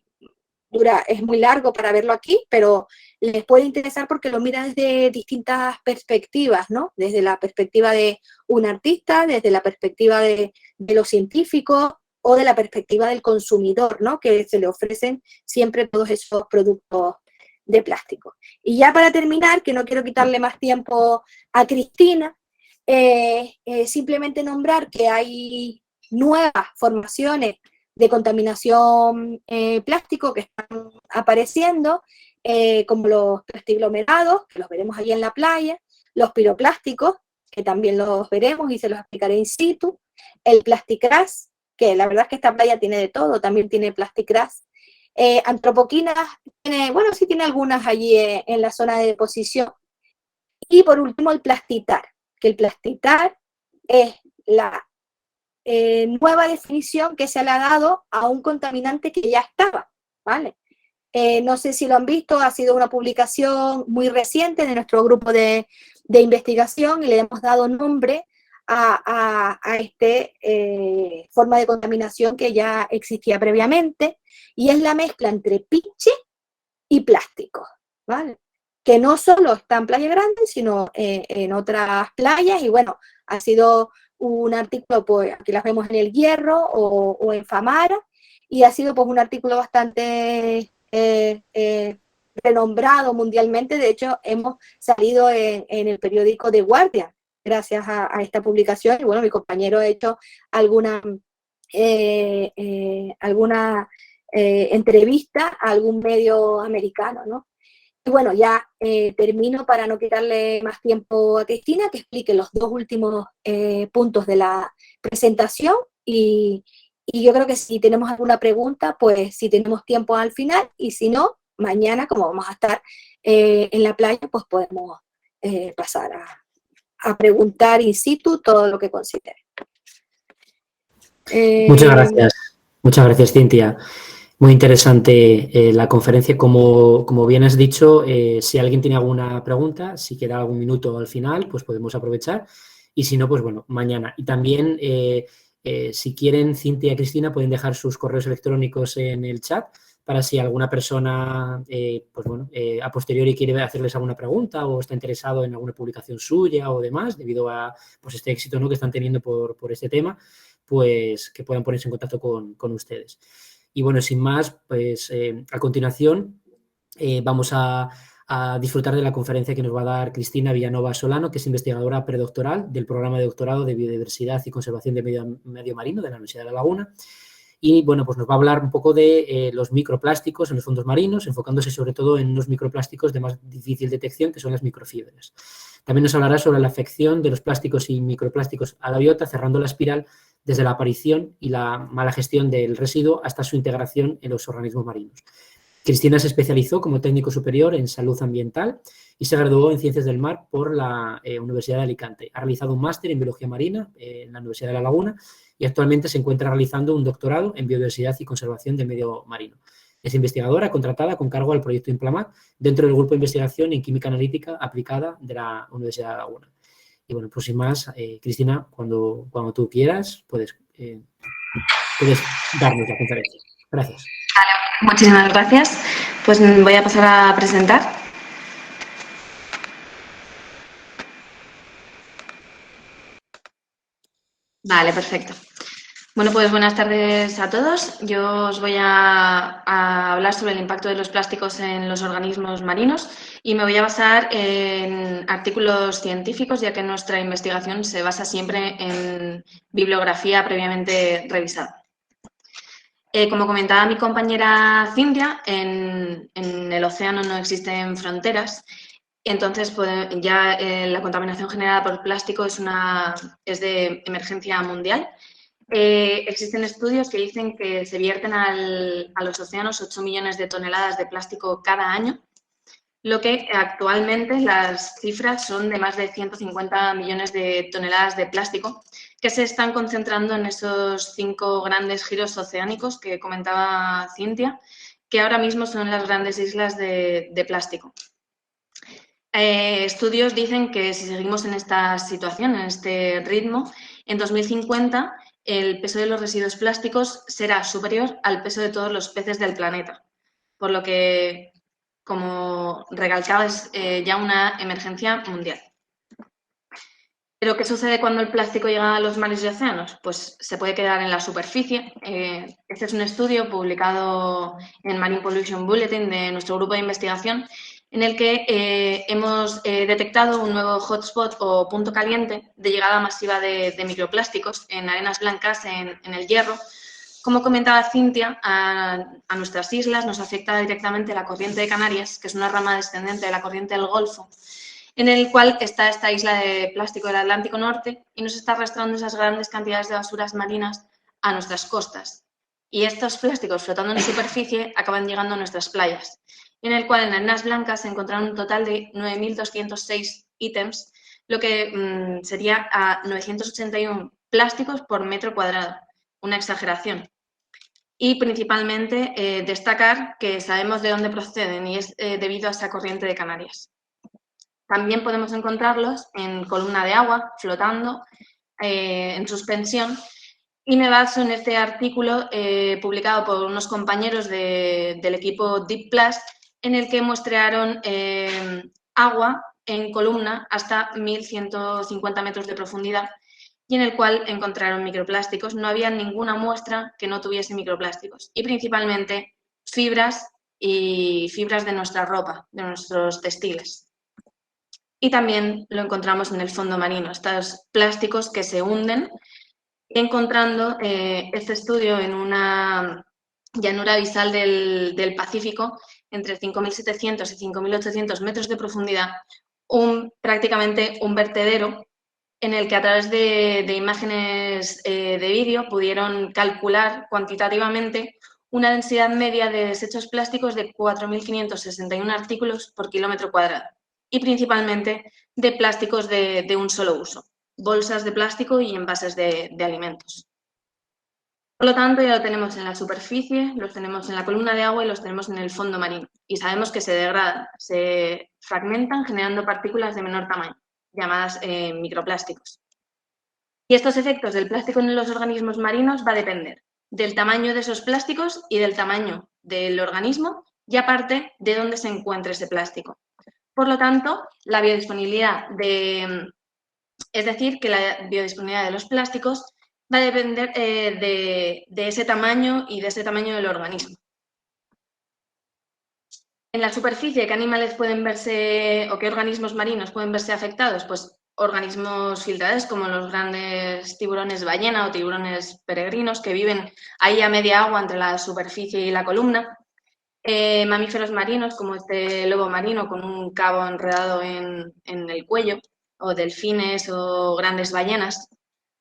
B: es muy largo para verlo aquí, pero les puede interesar porque lo mira desde distintas perspectivas, ¿no? Desde la perspectiva de un artista, desde la perspectiva de los científicos o de la perspectiva del consumidor, ¿no? Que se le ofrecen siempre todos esos productos de plástico. Y ya para terminar, que no quiero quitarle más tiempo a Cristina, simplemente nombrar que hay nuevas formaciones de contaminación plástico que están apareciendo, como los plastiglomerados, que los veremos allí en la playa, los piroplásticos, que también los veremos y se los explicaré in situ, el plasticras, que la verdad es que esta playa tiene de todo, también tiene plasticras, antropoquinas, bueno, sí tiene algunas allí en la zona de deposición, y por último el plastitar, que el plastitar es la nueva definición que se le ha dado a un contaminante que ya estaba, ¿vale? No sé si lo han visto, ha sido una publicación muy reciente de nuestro grupo de investigación y le hemos dado nombre a esta forma de contaminación que ya existía previamente, y es la mezcla entre piche y plástico, ¿vale? Que no solo está en Playa Grande, sino en otras playas, y bueno, ha sido un artículo, pues aquí las vemos en El Hierro o en Famara, y ha sido pues un artículo bastante renombrado mundialmente. De hecho, hemos salido en el periódico The Guardian, gracias a esta publicación, y bueno, mi compañero ha hecho alguna entrevista a algún medio americano, ¿no? Y bueno, ya termino para no quitarle más tiempo a Cristina, que explique los dos últimos puntos de la presentación, y yo creo que si tenemos alguna pregunta, pues si tenemos tiempo al final, y si no, mañana, como vamos a estar en la playa, pues podemos pasar a preguntar in situ todo lo que considere.
A: Muchas gracias, Cintia. Muy interesante la conferencia. Como bien has dicho, si alguien tiene alguna pregunta, si queda algún minuto al final, pues podemos aprovechar. Y si no, pues bueno, mañana. Y también, si quieren, Cintia y Cristina pueden dejar sus correos electrónicos en el chat para si alguna persona, pues bueno, a posteriori quiere hacerles alguna pregunta o está interesado en alguna publicación suya o demás, debido a pues, este éxito, ¿no?, que están teniendo por este tema, pues que puedan ponerse en contacto con ustedes. Y bueno, sin más, pues a continuación vamos a disfrutar de la conferencia que nos va a dar Cristina Villanova Solano, que es investigadora predoctoral del programa de doctorado de Biodiversidad y Conservación de Medio Marino de la Universidad de La Laguna. Y bueno, pues nos va a hablar un poco de los microplásticos en los fondos marinos, enfocándose sobre todo en unos microplásticos de más difícil detección, que son las microfibras. También nos hablará sobre la afección de los plásticos y microplásticos a la biota, cerrando la espiral desde la aparición y la mala gestión del residuo hasta su integración en los organismos marinos. Cristina se especializó como técnico superior en salud ambiental y se graduó en Ciencias del Mar por la Universidad de Alicante. Ha realizado un máster en Biología Marina en la Universidad de La Laguna y actualmente se encuentra realizando un doctorado en Biodiversidad y Conservación del Medio Marino. Es investigadora contratada con cargo al proyecto Implamat dentro del grupo de investigación en Química Analítica Aplicada de la Universidad de La Laguna. Y bueno, pues sin más, Cristina, cuando tú quieras, puedes darnos la conferencia. Gracias.
K: Vale, muchísimas gracias. Pues voy a pasar a presentar. Vale, perfecto. Bueno, pues buenas tardes a todos. Yo os voy a hablar sobre el impacto de los plásticos en los organismos marinos y me voy a basar en artículos científicos, ya que nuestra investigación se basa siempre en bibliografía previamente revisada. Como comentaba mi compañera Cintia, en el océano no existen fronteras. Entonces, ya la contaminación generada por plástico es de emergencia mundial. Existen estudios que dicen que se vierten a los océanos 8 millones de toneladas de plástico cada año, lo que actualmente las cifras son de más de 150 millones de toneladas de plástico que se están concentrando en esos 5 grandes giros oceánicos que comentaba Cintia, que ahora mismo son las grandes islas de plástico. Estudios dicen que si seguimos en esta situación, en este ritmo, en 2050 el peso de los residuos plásticos será superior al peso de todos los peces del planeta, por lo que, como recalcaba, es ya una emergencia mundial. ¿Pero qué sucede cuando el plástico llega a los mares y océanos? Pues se puede quedar en la superficie. Este es un estudio publicado en Marine Pollution Bulletin de nuestro grupo de investigación, en el que hemos detectado un nuevo hotspot o punto caliente de llegada masiva de microplásticos en arenas blancas en el Hierro. Como comentaba Cintia, a nuestras islas nos afecta directamente la corriente de Canarias, que es una rama descendente de la corriente del Golfo, en el cual está esta isla de plástico del Atlántico Norte y nos está arrastrando esas grandes cantidades de basuras marinas a nuestras costas. Y estos plásticos flotando en superficie acaban llegando a nuestras playas, en el cual en arenas blancas se encontraron un total de 9.206 ítems, lo que sería a 981 plásticos por metro cuadrado, una exageración. Y principalmente destacar que sabemos de dónde proceden y es debido a esa corriente de Canarias. También podemos encontrarlos en columna de agua, flotando, en suspensión. Y me baso en este artículo publicado por unos compañeros del equipo Deep Plus, en el que muestrearon agua en columna hasta 1.150 metros de profundidad y en el cual encontraron microplásticos. No había ninguna muestra que no tuviese microplásticos y principalmente fibras y fibras de nuestra ropa, de nuestros textiles. Y también lo encontramos en el fondo marino, estos plásticos que se hunden, encontrando este estudio en una llanura abisal del Pacífico, entre 5.700 y 5.800 metros de profundidad, prácticamente un vertedero en el que a través de imágenes de vídeo pudieron calcular cuantitativamente una densidad media de desechos plásticos de 4.561 artículos por kilómetro cuadrado y principalmente de plásticos de un solo uso, bolsas de plástico y envases de alimentos. Por lo tanto, ya lo tenemos en la superficie, los tenemos en la columna de agua y los tenemos en el fondo marino. Y sabemos que se degradan, se fragmentan generando partículas de menor tamaño, llamadas microplásticos. Y estos efectos del plástico en los organismos marinos va a depender del tamaño de esos plásticos y del tamaño del organismo y aparte de dónde se encuentre ese plástico. Por lo tanto, la biodisponibilidad es decir, que la biodisponibilidad de los plásticos va a depender de ese tamaño y de ese tamaño del organismo. En la superficie, ¿qué animales pueden verse o qué organismos marinos pueden verse afectados? Pues organismos filtradores como los grandes tiburones ballena o tiburones peregrinos que viven ahí a media agua entre la superficie y la columna. Mamíferos marinos como este lobo marino con un cabo enredado en el cuello, o delfines o grandes ballenas.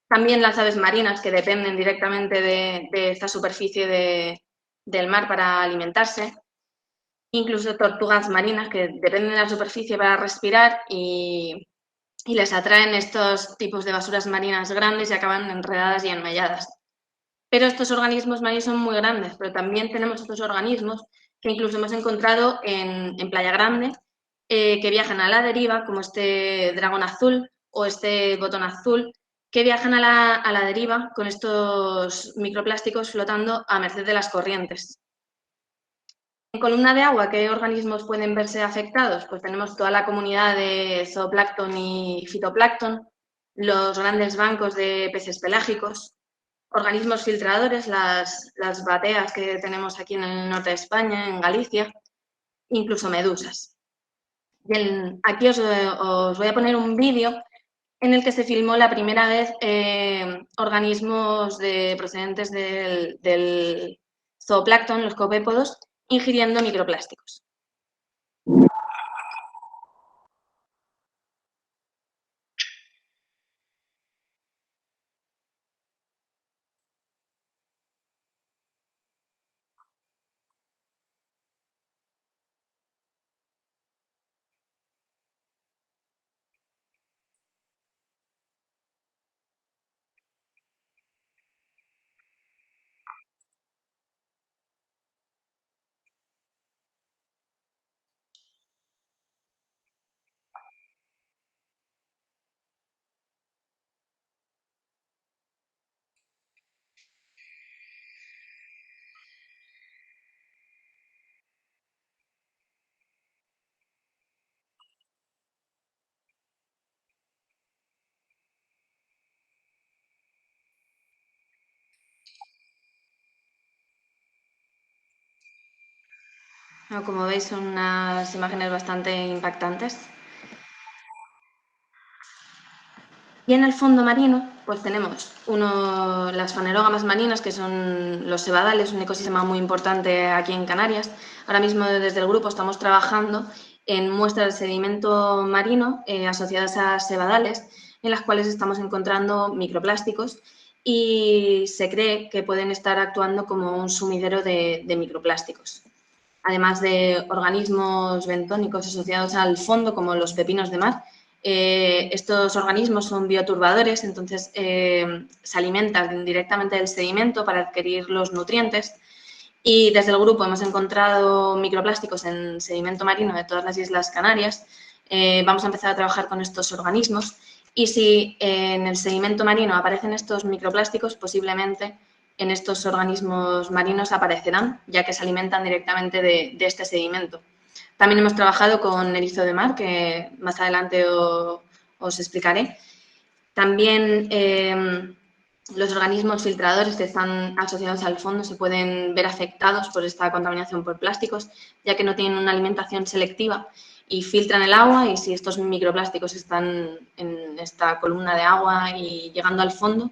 K: También las aves marinas que dependen directamente de esta superficie del mar para alimentarse. Incluso tortugas marinas que dependen de la superficie para respirar y les atraen estos tipos de basuras marinas grandes y acaban enredadas y enmalladas. Pero estos organismos marinos son muy grandes, pero también tenemos otros organismos que incluso hemos encontrado en Playa Grande, que viajan a la deriva, como este dragón azul o este botón azul, que viajan a la deriva con estos microplásticos flotando a merced de las corrientes. En columna de agua, ¿qué organismos pueden verse afectados? Pues tenemos toda la comunidad de zooplancton y fitoplancton, los grandes bancos de peces pelágicos, organismos filtradores, las bateas que tenemos aquí en el norte de España, en Galicia, incluso medusas. Aquí os voy a poner un vídeo en el que se filmó la primera vez organismos procedentes del zooplancton, los copépodos, ingiriendo microplásticos. Como veis, son unas imágenes bastante impactantes. Y en el fondo marino, pues tenemos las fanerógamas marinas, que son los sebadales, un ecosistema muy importante aquí en Canarias. Ahora mismo desde el grupo estamos trabajando en muestras de sedimento marino asociadas a sebadales, en las cuales estamos encontrando microplásticos y se cree que pueden estar actuando como un sumidero de microplásticos. Además de organismos bentónicos asociados al fondo, como los pepinos de mar. Estos organismos son bioturbadores, entonces se alimentan directamente del sedimento para adquirir los nutrientes. Y desde el grupo hemos encontrado microplásticos en sedimento marino de todas las Islas Canarias. Vamos a empezar a trabajar con estos organismos y si en el sedimento marino aparecen estos microplásticos, posiblemente en estos organismos marinos aparecerán, ya que se alimentan directamente de este sedimento. También hemos trabajado con erizo de mar, que más adelante os explicaré. También los organismos filtradores que están asociados al fondo se pueden ver afectados por esta contaminación por plásticos, ya que no tienen una alimentación selectiva y filtran el agua, y si estos microplásticos están en esta columna de agua y llegando al fondo,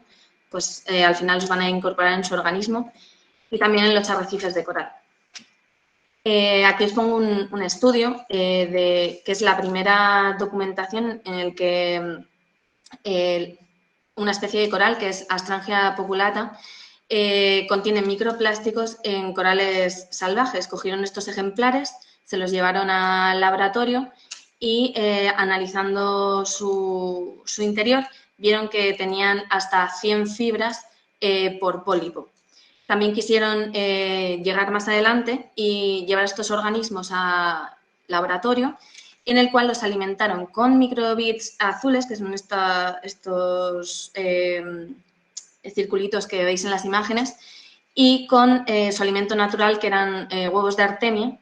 K: pues al final los van a incorporar en su organismo, y también en los arrecifes de coral. Aquí os pongo un estudio que es la primera documentación en el que una especie de coral, que es Astrangia populata, contiene microplásticos en corales salvajes. Cogieron estos ejemplares, se los llevaron al laboratorio y analizando su interior vieron que tenían hasta 100 fibras por pólipo. También quisieron llegar más adelante y llevar estos organismos al laboratorio, en el cual los alimentaron con microbits azules, que son estos circulitos que veis en las imágenes, y con su alimento natural, que eran huevos de artemia,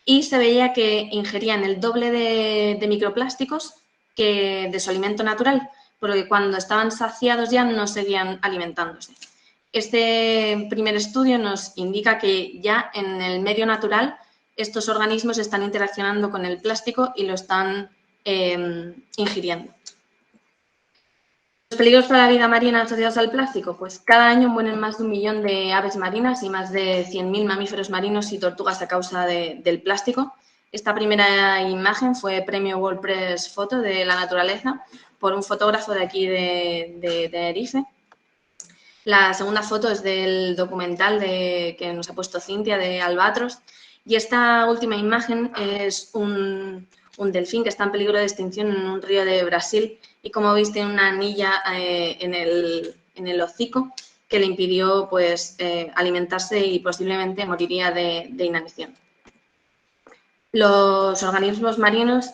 K: y se veía que ingerían el doble de microplásticos que de su alimento natural, porque cuando estaban saciados ya no seguían alimentándose. Este primer estudio nos indica que ya en el medio natural estos organismos están interaccionando con el plástico y lo están ingiriendo. ¿Los peligros para la vida marina asociados al plástico? Pues cada año mueren más de 1 millón de aves marinas y más de 100.000 mamíferos marinos y tortugas a causa del plástico. Esta primera imagen fue premio World Press Photo de la naturaleza por un fotógrafo de aquí de Tenerife. La segunda foto es del documental que nos ha puesto Cintia, de Albatros. Y esta última imagen es un delfín que está en peligro de extinción en un río de Brasil, y como veis tiene una anilla en el hocico que le impidió pues, alimentarse y posiblemente moriría de inanición. Los organismos marinos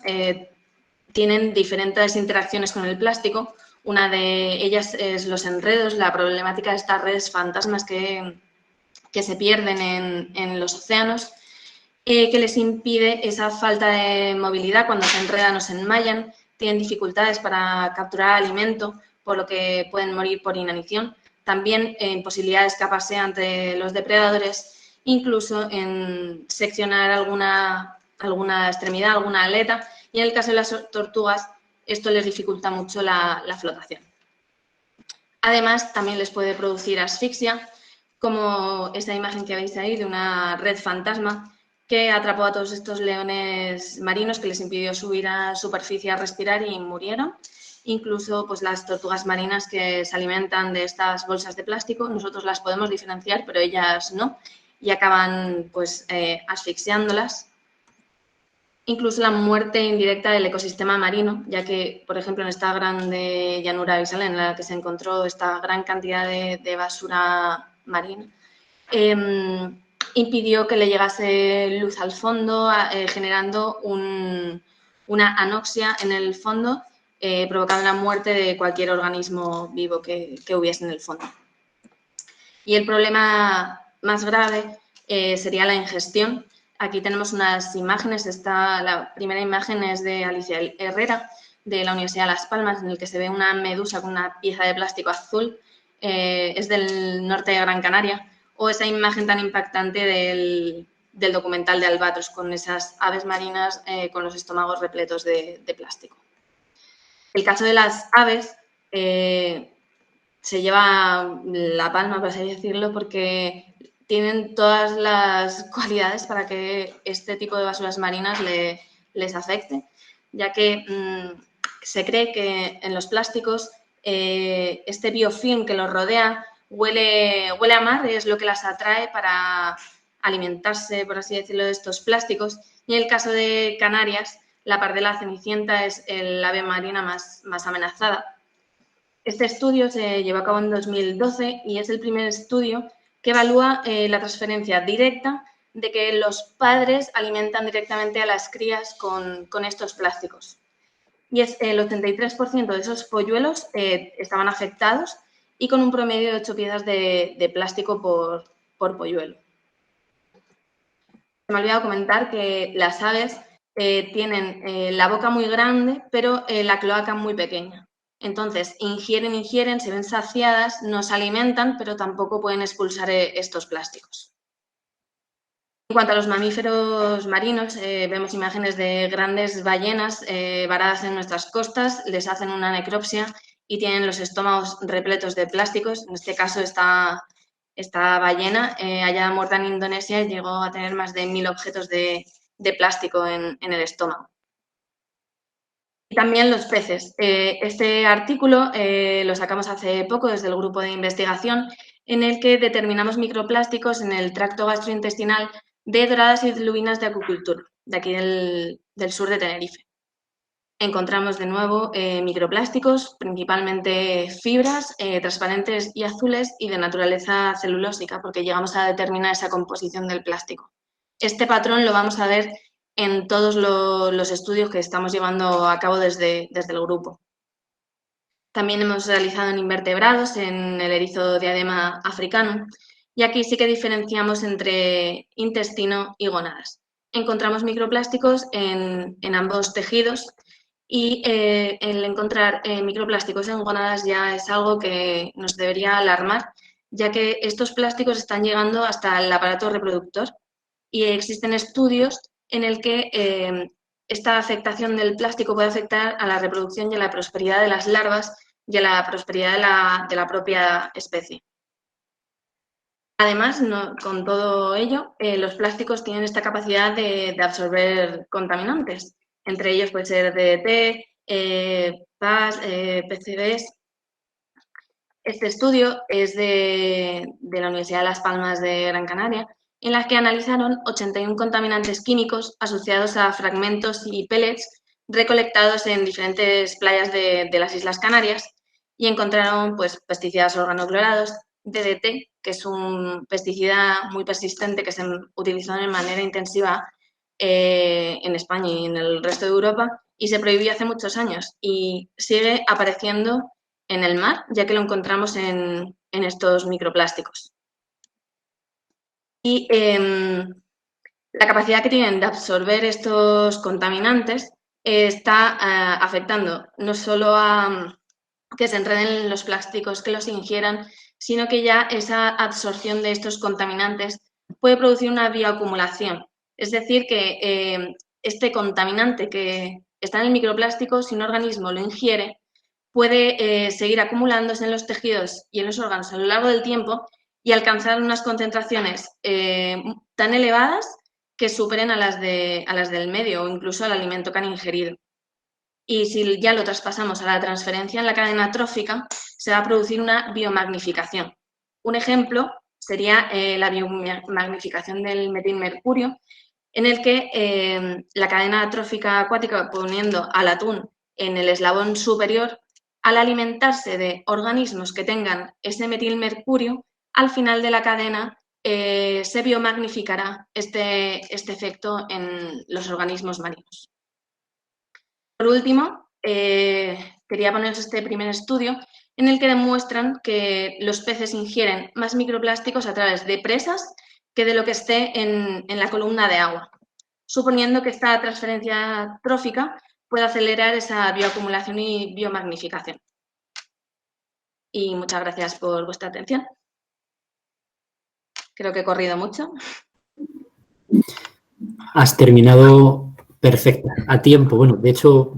K: tienen diferentes interacciones con el plástico. Una de ellas es los enredos, la problemática de estas redes fantasmas que se pierden en los océanos, que les impide esa falta de movilidad cuando se enredan o se enmallan, tienen dificultades para capturar alimento, por lo que pueden morir por inanición. También en posibilidad de escaparse ante los depredadores, incluso en seccionar alguna extremidad, alguna aleta, y en el caso de las tortugas esto les dificulta mucho la flotación. Además, también les puede producir asfixia, como esta imagen que veis ahí de una red fantasma que atrapó a todos estos leones marinos, que les impidió subir a superficie a respirar y murieron. Incluso pues, las tortugas marinas que se alimentan de estas bolsas de plástico, nosotros las podemos diferenciar, pero ellas no, y acaban pues, asfixiándolas. Incluso la muerte indirecta del ecosistema marino, ya que, por ejemplo, en esta grande llanura abisal en la que se encontró esta gran cantidad de basura marina, impidió que le llegase luz al fondo, generando una anoxia en el fondo, provocando la muerte de cualquier organismo vivo que hubiese en el fondo. Y el problema más grave sería la ingestión. Aquí tenemos unas imágenes. La primera imagen es de Alicia Herrera, de la Universidad de Las Palmas, en el que se ve una medusa con una pieza de plástico azul. Es del norte de Gran Canaria. O esa imagen tan impactante del documental de Albatros, con esas aves marinas con los estómagos repletos de plástico. El caso de las aves se lleva la palma, por así decirlo, porque tienen todas las cualidades para que este tipo de basuras marinas les afecte, ya que se cree que en los plásticos este biofilm que los rodea huele a mar, es lo que las atrae para alimentarse, por así decirlo, de estos plásticos. Y en el caso de Canarias, la pardela cenicienta es el ave marina más amenazada. Este estudio se llevó a cabo en 2012 y es el primer estudio que evalúa la transferencia directa de que los padres alimentan directamente a las crías con estos plásticos. Y es el 83% de esos polluelos estaban afectados y con un promedio de 8 piezas de plástico por polluelo. Se me ha olvidado comentar que las aves tienen la boca muy grande, pero la cloaca muy pequeña. Entonces, ingieren, se ven saciadas, no se alimentan, pero tampoco pueden expulsar estos plásticos. En cuanto a los mamíferos marinos, vemos imágenes de grandes ballenas varadas en nuestras costas, les hacen una necropsia y tienen los estómagos repletos de plásticos. En este caso, esta ballena, hallada muerta en Indonesia, llegó a tener más de 1000 objetos de plástico en el estómago. Y también los peces. Este artículo lo sacamos hace poco desde el grupo de investigación en el que determinamos microplásticos en el tracto gastrointestinal de doradas y lubinas de acuicultura, de aquí del sur de Tenerife. Encontramos de nuevo microplásticos, principalmente fibras transparentes y azules y de naturaleza celulósica, porque llegamos a determinar esa composición del plástico. Este patrón lo vamos a ver en todos los estudios que estamos llevando a cabo desde el grupo. También hemos realizado en invertebrados, en el erizo diadema africano, y aquí sí que diferenciamos entre intestino y gónadas. Encontramos microplásticos en ambos tejidos y el encontrar microplásticos en gónadas ya es algo que nos debería alarmar, ya que estos plásticos están llegando hasta el aparato reproductor y existen estudios en el que esta afectación del plástico puede afectar a la reproducción y a la prosperidad de las larvas y a la prosperidad de la propia especie. Además, con todo ello, los plásticos tienen esta capacidad de absorber contaminantes. Entre ellos puede ser DDT, PAS, PCBs. Este estudio es de la Universidad de Las Palmas de Gran Canaria, en la que analizaron 81 contaminantes químicos asociados a fragmentos y pellets recolectados en diferentes playas de las Islas Canarias y encontraron pues, pesticidas organoclorados, DDT, que es un pesticida muy persistente que se utilizó de manera intensiva en España y en el resto de Europa y se prohibió hace muchos años y sigue apareciendo en el mar, ya que lo encontramos en estos microplásticos. Y la capacidad que tienen de absorber estos contaminantes está afectando no solo a que se enreden los plásticos, que los ingieran, sino que ya esa absorción de estos contaminantes puede producir una bioacumulación. Es decir, que este contaminante que está en el microplástico, si un organismo lo ingiere, puede seguir acumulándose en los tejidos y en los órganos a lo largo del tiempo y alcanzar unas concentraciones tan elevadas que superen a las del medio o incluso al alimento que han ingerido. Y si ya lo traspasamos a la transferencia en la cadena trófica, se va a producir una biomagnificación. Un ejemplo sería la biomagnificación del metilmercurio, en el que la cadena trófica acuática, poniendo al atún en el eslabón superior, al alimentarse de organismos que tengan ese metilmercurio, al final de la cadena se biomagnificará este efecto en los organismos marinos. Por último, quería poneros este primer estudio en el que demuestran que los peces ingieren más microplásticos a través de presas que de lo que esté en la columna de agua, suponiendo que esta transferencia trófica puede acelerar esa bioacumulación y biomagnificación. Y muchas gracias por vuestra atención. Creo que he corrido mucho.
A: Has terminado perfecta, a tiempo. Bueno, de hecho,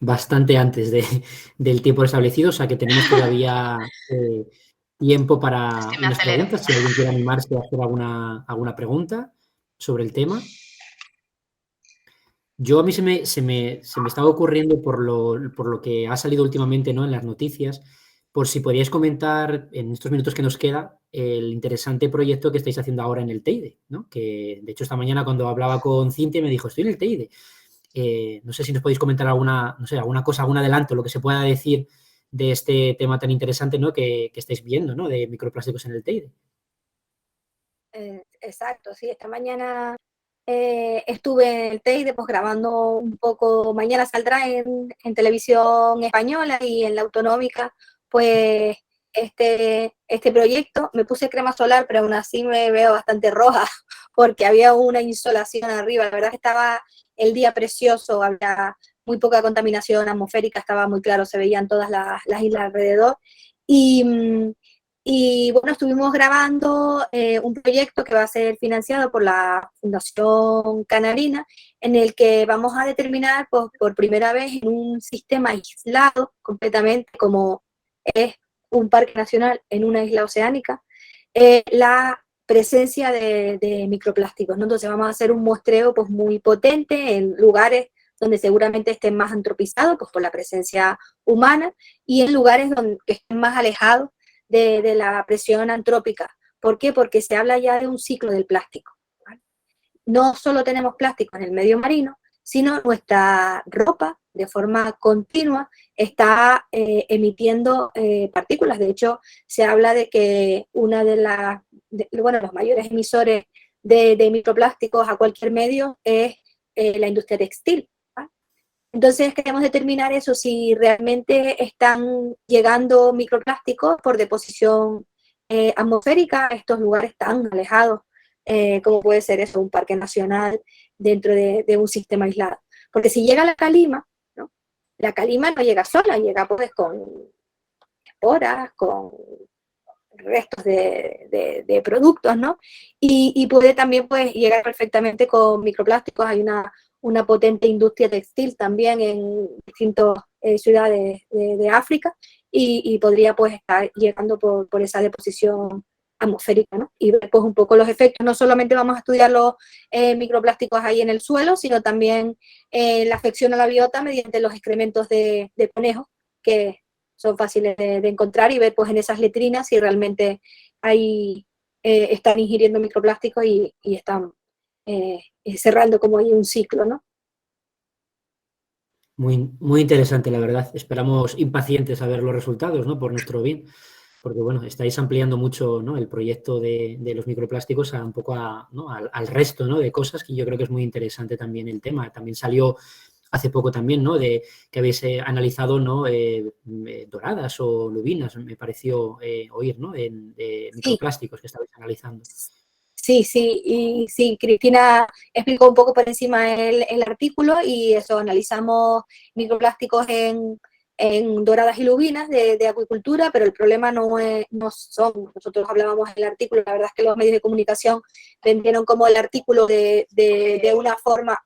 A: bastante antes del tiempo establecido, o sea que tenemos todavía tiempo para unas preguntas. Si alguien quiere animarse a hacer alguna pregunta sobre el tema. Yo a mí se me estaba ocurriendo por lo que ha salido últimamente, ¿no?, en las noticias, por si podíais comentar en estos minutos que nos queda el interesante proyecto que estáis haciendo ahora en el Teide, ¿no? Que de hecho esta mañana cuando hablaba con Cintia me dijo, estoy en el Teide. No sé si nos podéis comentar alguna cosa, algún adelanto, lo que se pueda decir de este tema tan interesante, ¿no?, que estáis viendo, ¿no?, de microplásticos en el Teide.
B: Exacto, sí, esta mañana estuve en el Teide pues grabando un poco, mañana saldrá en televisión española y en la autonómica, pues este proyecto. Me puse crema solar, pero aún así me veo bastante roja porque había una insolación arriba. La verdad que estaba el día precioso, había muy poca contaminación atmosférica, estaba muy claro, se veían todas las islas alrededor. Y bueno, estuvimos grabando un proyecto que va a ser financiado por la Fundación Canarina, en el que vamos a determinar por primera vez en un sistema aislado completamente, como es un parque nacional en una isla oceánica, la presencia de microplásticos, ¿no? Entonces vamos a hacer un muestreo pues muy potente en lugares donde seguramente estén más antropizados pues por la presencia humana, y en lugares que estén más alejados de la presión antrópica. ¿Por qué? Porque se habla ya de un ciclo del plástico, ¿vale? No solo tenemos plástico en el medio marino, sino nuestra ropa de forma continua está emitiendo partículas. De hecho, se habla de que una de los mayores emisores de microplásticos a cualquier medio es la industria textil. Entonces queremos determinar eso, si realmente están llegando microplásticos por deposición atmosférica a estos lugares tan alejados como puede ser eso, un parque nacional dentro de un sistema aislado. Porque si llega la calima, ¿no?, la calima no llega sola, llega pues con esporas, con restos de productos, ¿no? Y puede también pues llegar perfectamente con microplásticos. Hay una potente industria textil también en distintas ciudades de África, y podría pues estar llegando por esa deposición atmosférica, ¿no? Y ver pues un poco los efectos. No solamente vamos a estudiar los microplásticos ahí en el suelo, sino también la afección a la biota mediante los excrementos de conejos, que son fáciles de encontrar, y ver pues en esas letrinas si realmente están ingiriendo microplásticos y están cerrando como ahí un ciclo, ¿no?
A: Muy, muy interesante, la verdad. Esperamos impacientes a ver los resultados, ¿no?, por nuestro bien, porque bueno, estáis ampliando mucho, ¿no?, el proyecto de los microplásticos un poco ¿no?, al resto, ¿no?, de cosas, que yo creo que es muy interesante también el tema. También salió hace poco también, ¿no?, de que habéis analizado, ¿no?, doradas o lubinas, me pareció oír, ¿no?, de microplásticos que estabais analizando.
B: sí, Cristina explicó un poco por encima el artículo y eso, analizamos microplásticos en doradas y lubinas de acuicultura, pero el problema no son, nosotros hablábamos en el artículo, la verdad es que los medios de comunicación vendieron como el artículo de una forma,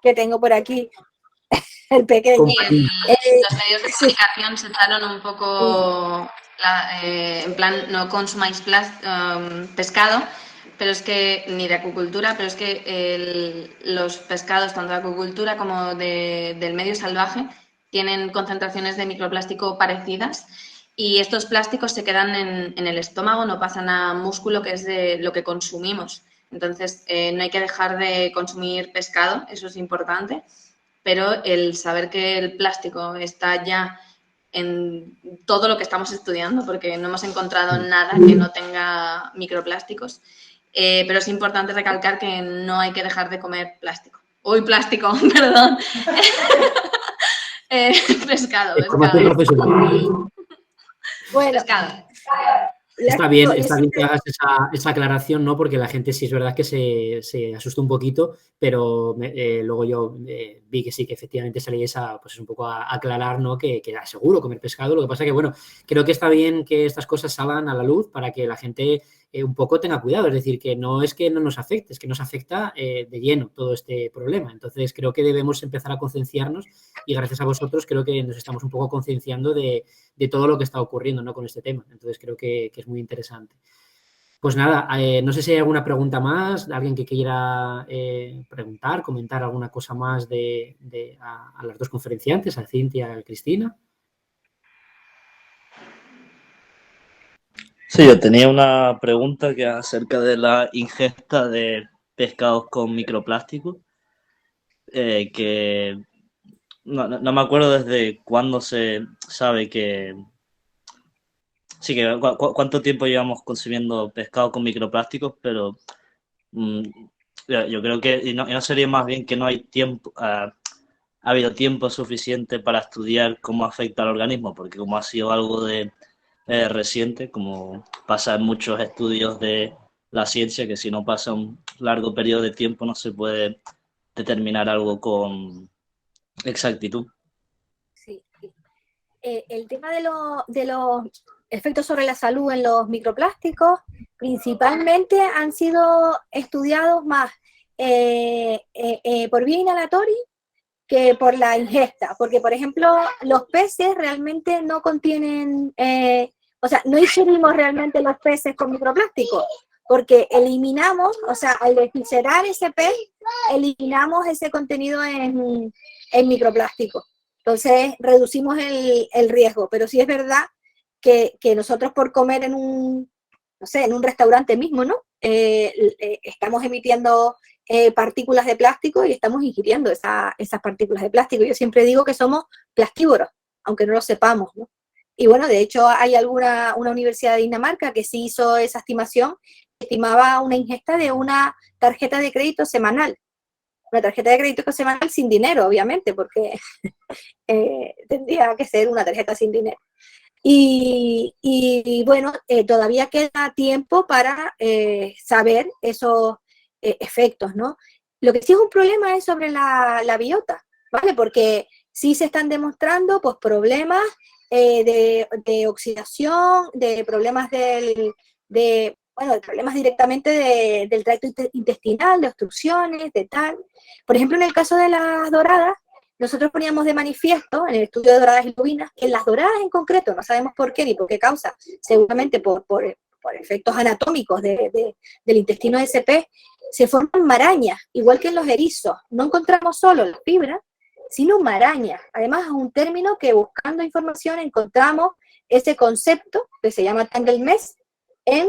B: que tengo por aquí, el pequeño.
K: Sí, los medios de comunicación se echaron un poco, en plan, no consumáis pescado, pero es que, ni de acuicultura, pero es que los pescados, tanto de acuicultura como del medio salvaje, tienen concentraciones de microplástico parecidas y estos plásticos se quedan en el estómago, no pasan a músculo, que es de lo que consumimos. Entonces, no hay que dejar de consumir pescado, eso es importante, pero el saber que el plástico está ya en todo lo que estamos estudiando, porque no hemos encontrado nada que no tenga microplásticos, pero es importante recalcar que no hay que dejar de comer plástico. Uy, plástico, perdón. Pescado.
B: Bueno,
K: pescado.
A: Está bien que hagas esa aclaración, ¿no? Porque la gente sí es verdad que se asusta un poquito, pero luego yo vi que sí, que efectivamente salíais pues un poco a aclarar, ¿no? Que era seguro comer pescado. Lo que pasa que, bueno, creo que está bien que estas cosas salgan a la luz para que la gente un poco tenga cuidado. Es decir, que no es que no nos afecte, es que nos afecta de lleno todo este problema. Entonces, creo que debemos empezar a concienciarnos y gracias a vosotros creo que nos estamos un poco concienciando de todo lo que está ocurriendo, ¿no? Con este tema. Entonces, creo que es muy interesante. Pues nada, no sé si hay alguna pregunta más, alguien que quiera preguntar, comentar alguna cosa más a las dos conferenciantes, a Cintia y a Cristina.
L: Sí, yo tenía una pregunta que acerca de la ingesta de pescados con microplásticos, que no me acuerdo desde cuándo se sabe que... Sí, que cuánto tiempo llevamos consumiendo pescado con microplásticos, pero yo creo que y no sería más bien que no hay tiempo, ha habido tiempo suficiente para estudiar cómo afecta al organismo, porque como ha sido algo de reciente, como pasa en muchos estudios de la ciencia, que si no pasa un largo periodo de tiempo no se puede determinar algo con exactitud.
B: Sí. El tema de los efectos sobre la salud en los microplásticos principalmente han sido estudiados más por vía inhalatoria que por la ingesta, porque por ejemplo los peces realmente no contienen, o sea, no ingerimos realmente los peces con microplástico, porque eliminamos, o sea, al desficerar ese pez, eliminamos ese contenido en microplástico. Entonces reducimos el riesgo, pero sí es verdad que nosotros por comer en un restaurante mismo, ¿no? Estamos emitiendo partículas de plástico y estamos ingiriendo esas partículas de plástico. Yo siempre digo que somos plastívoros, aunque no lo sepamos, ¿no? Y bueno, de hecho hay una universidad de Dinamarca que sí hizo esa estimación, estimaba una ingesta de una tarjeta de crédito semanal. Una tarjeta de crédito semanal sin dinero, obviamente, porque tendría que ser una tarjeta sin dinero. Y bueno, todavía queda tiempo para saber esos efectos, ¿no? Lo que sí es un problema es sobre la biota, ¿vale? Porque sí se están demostrando pues, problemas de oxidación, de problemas problemas directamente del tracto intestinal, de obstrucciones, de tal. Por ejemplo, en el caso de las doradas, nosotros poníamos de manifiesto en el estudio de doradas y lubinas, que en las doradas en concreto, no sabemos por qué ni por qué causa, seguramente por efectos anatómicos del intestino de ese pez, se forman marañas, igual que en los erizos. No encontramos solo la fibra, sino marañas. Además, es un término que buscando información encontramos ese concepto que se llama tangle mesh en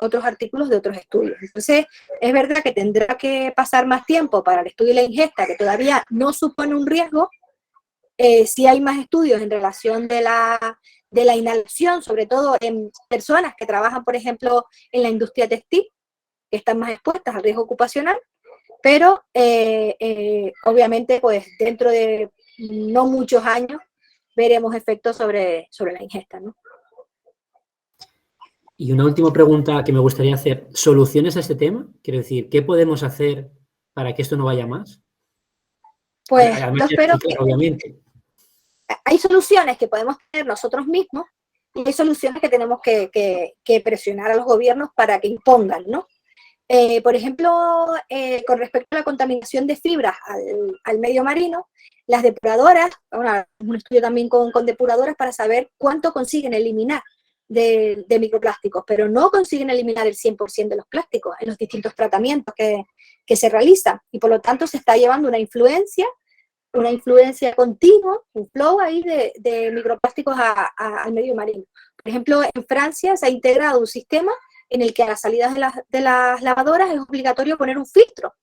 B: otros artículos de otros estudios. Entonces, es verdad que tendrá que pasar más tiempo para el estudio de la ingesta, que todavía no supone un riesgo. Sí hay más estudios en relación de la inhalación, sobre todo en personas que trabajan, por ejemplo, en la industria textil, que están más expuestas al riesgo ocupacional, pero obviamente, pues dentro de no muchos años veremos efectos sobre la ingesta, ¿no?
A: Y una última pregunta que me gustaría hacer. ¿Soluciones a este tema? Quiero decir, ¿qué podemos hacer para que esto no vaya más?
B: Pues
A: Además,
B: yo espero
A: reciclar, obviamente.
B: hay soluciones que podemos tener nosotros mismos y hay soluciones que tenemos que presionar a los gobiernos para que impongan, ¿no? Por ejemplo, con respecto a la contaminación de fibras al medio marino, las depuradoras, bueno, un estudio también con depuradoras para saber cuánto consiguen eliminar de microplásticos, pero no consiguen eliminar el 100% de los plásticos en los distintos tratamientos que se realizan, y por lo tanto se está llevando una influencia continua, un flow ahí de microplásticos al medio marino. Por ejemplo, en Francia se ha integrado un sistema en el que a las salidas de las lavadoras es obligatorio poner un filtro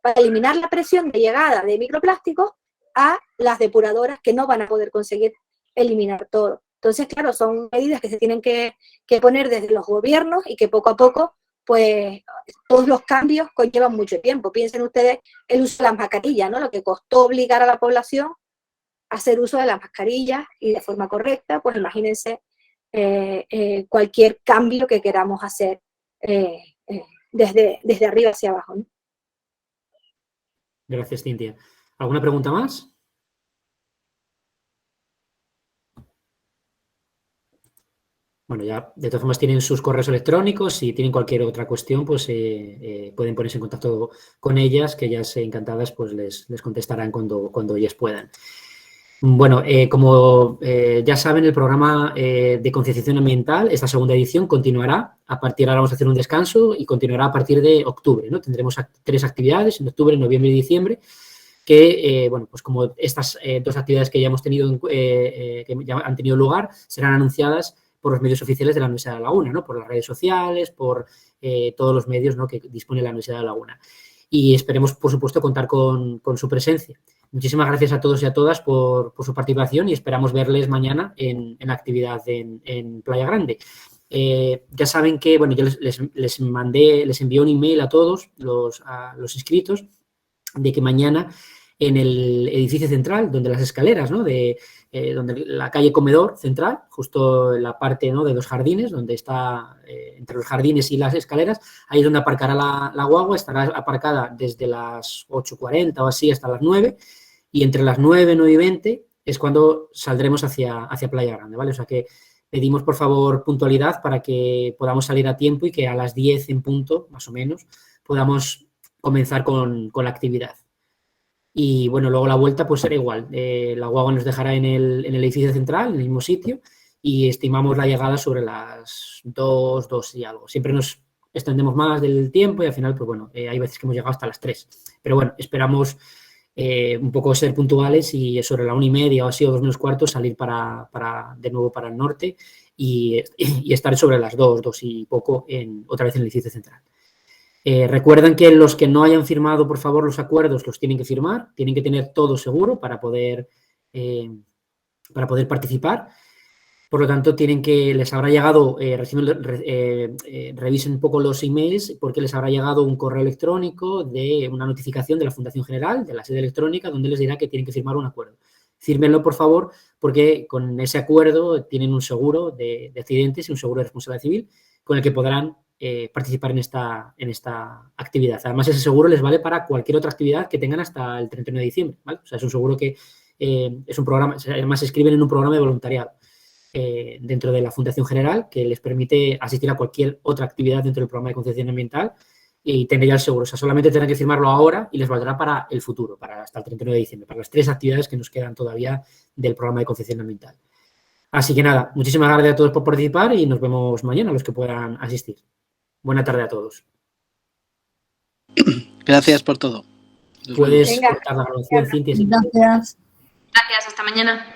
B: para eliminar la presión de llegada de microplásticos a las depuradoras que no van a poder conseguir eliminar todo. Entonces, claro, son medidas que se tienen que poner desde los gobiernos y que poco a poco, pues, todos los cambios conllevan mucho tiempo. Piensen ustedes el uso de las mascarillas, ¿no? Lo que costó obligar a la población a hacer uso de las mascarillas y de forma correcta, pues imagínense cualquier cambio que queramos hacer desde arriba hacia abajo, ¿no?
A: Gracias, Cintia. ¿Alguna pregunta más? Bueno, ya de todas formas tienen sus correos electrónicos. Si tienen cualquier otra cuestión, pues pueden ponerse en contacto con ellas, que ellas encantadas pues les contestarán cuando ellas puedan. Bueno, como ya saben, el programa de concienciación ambiental, esta segunda edición, continuará. Ahora vamos a hacer un descanso y continuará a partir de octubre, ¿no? Tendremos 3 actividades en octubre, noviembre y diciembre, que, bueno, pues como estas 2 actividades que ya hemos tenido, que ya han tenido lugar, serán anunciadas por los medios oficiales de la Universidad de La Laguna, ¿no? Por las redes sociales, por todos los medios, ¿no?, que dispone la Universidad de La Laguna. Y esperemos, por supuesto, contar con su presencia. Muchísimas gracias a todos y a todas por su participación y esperamos verles mañana en la actividad en Playa Grande. Ya saben que, bueno, yo les envié un email a todos a los inscritos de que mañana en el edificio central, donde las escaleras, ¿no?, donde la calle Comedor Central, justo en la parte, ¿no?, de los jardines, donde está entre los jardines y las escaleras, ahí es donde aparcará la guagua. Estará aparcada desde las 8:40 o así hasta las 9, y entre las 9, 9 y 20 es cuando saldremos hacia Playa Grande, ¿vale? O sea que pedimos, por favor, puntualidad para que podamos salir a tiempo y que a las 10 en punto, más o menos, podamos comenzar con la actividad. Y bueno, luego la vuelta pues será igual. La guagua nos dejará en el edificio central, en el mismo sitio, y estimamos la llegada sobre las 2 y algo. Siempre nos extendemos más del tiempo y al final, pues bueno, hay veces que hemos llegado hasta las 3. Pero bueno, esperamos un poco ser puntuales y sobre la 1:30 o así, o 2 menos cuarto, salir de nuevo para el norte y estar sobre las 2 y poco otra vez en el edificio central. Recuerden que los que no hayan firmado, por favor, los acuerdos los tienen que firmar, tienen que tener todo seguro para poder participar. Por lo tanto, les habrá llegado, revisen un poco los emails, porque les habrá llegado un correo electrónico de una notificación de la Fundación General, de la sede electrónica, donde les dirá que tienen que firmar un acuerdo. Fírmenlo, por favor, porque con ese acuerdo tienen un seguro de accidentes y un seguro de responsabilidad civil con el que podrán participar en esta actividad. Además, ese seguro les vale para cualquier otra actividad que tengan hasta el 31 de diciembre, ¿vale? O sea, es un seguro que es un programa, además se inscriben en un programa de voluntariado dentro de la Fundación General, que les permite asistir a cualquier otra actividad dentro del programa de concienciación ambiental y tener ya el seguro. O sea, solamente tendrán que firmarlo ahora y les valdrá para el futuro, para hasta el 31 de diciembre, para las 3 actividades que nos quedan todavía del programa de concienciación ambiental. Así que nada, muchísimas gracias a todos por participar y nos vemos mañana, los que puedan asistir. Buena tarde a todos.
J: Gracias por todo.
A: Puedes cortar la grabación, Cintia.
K: Gracias, hasta mañana.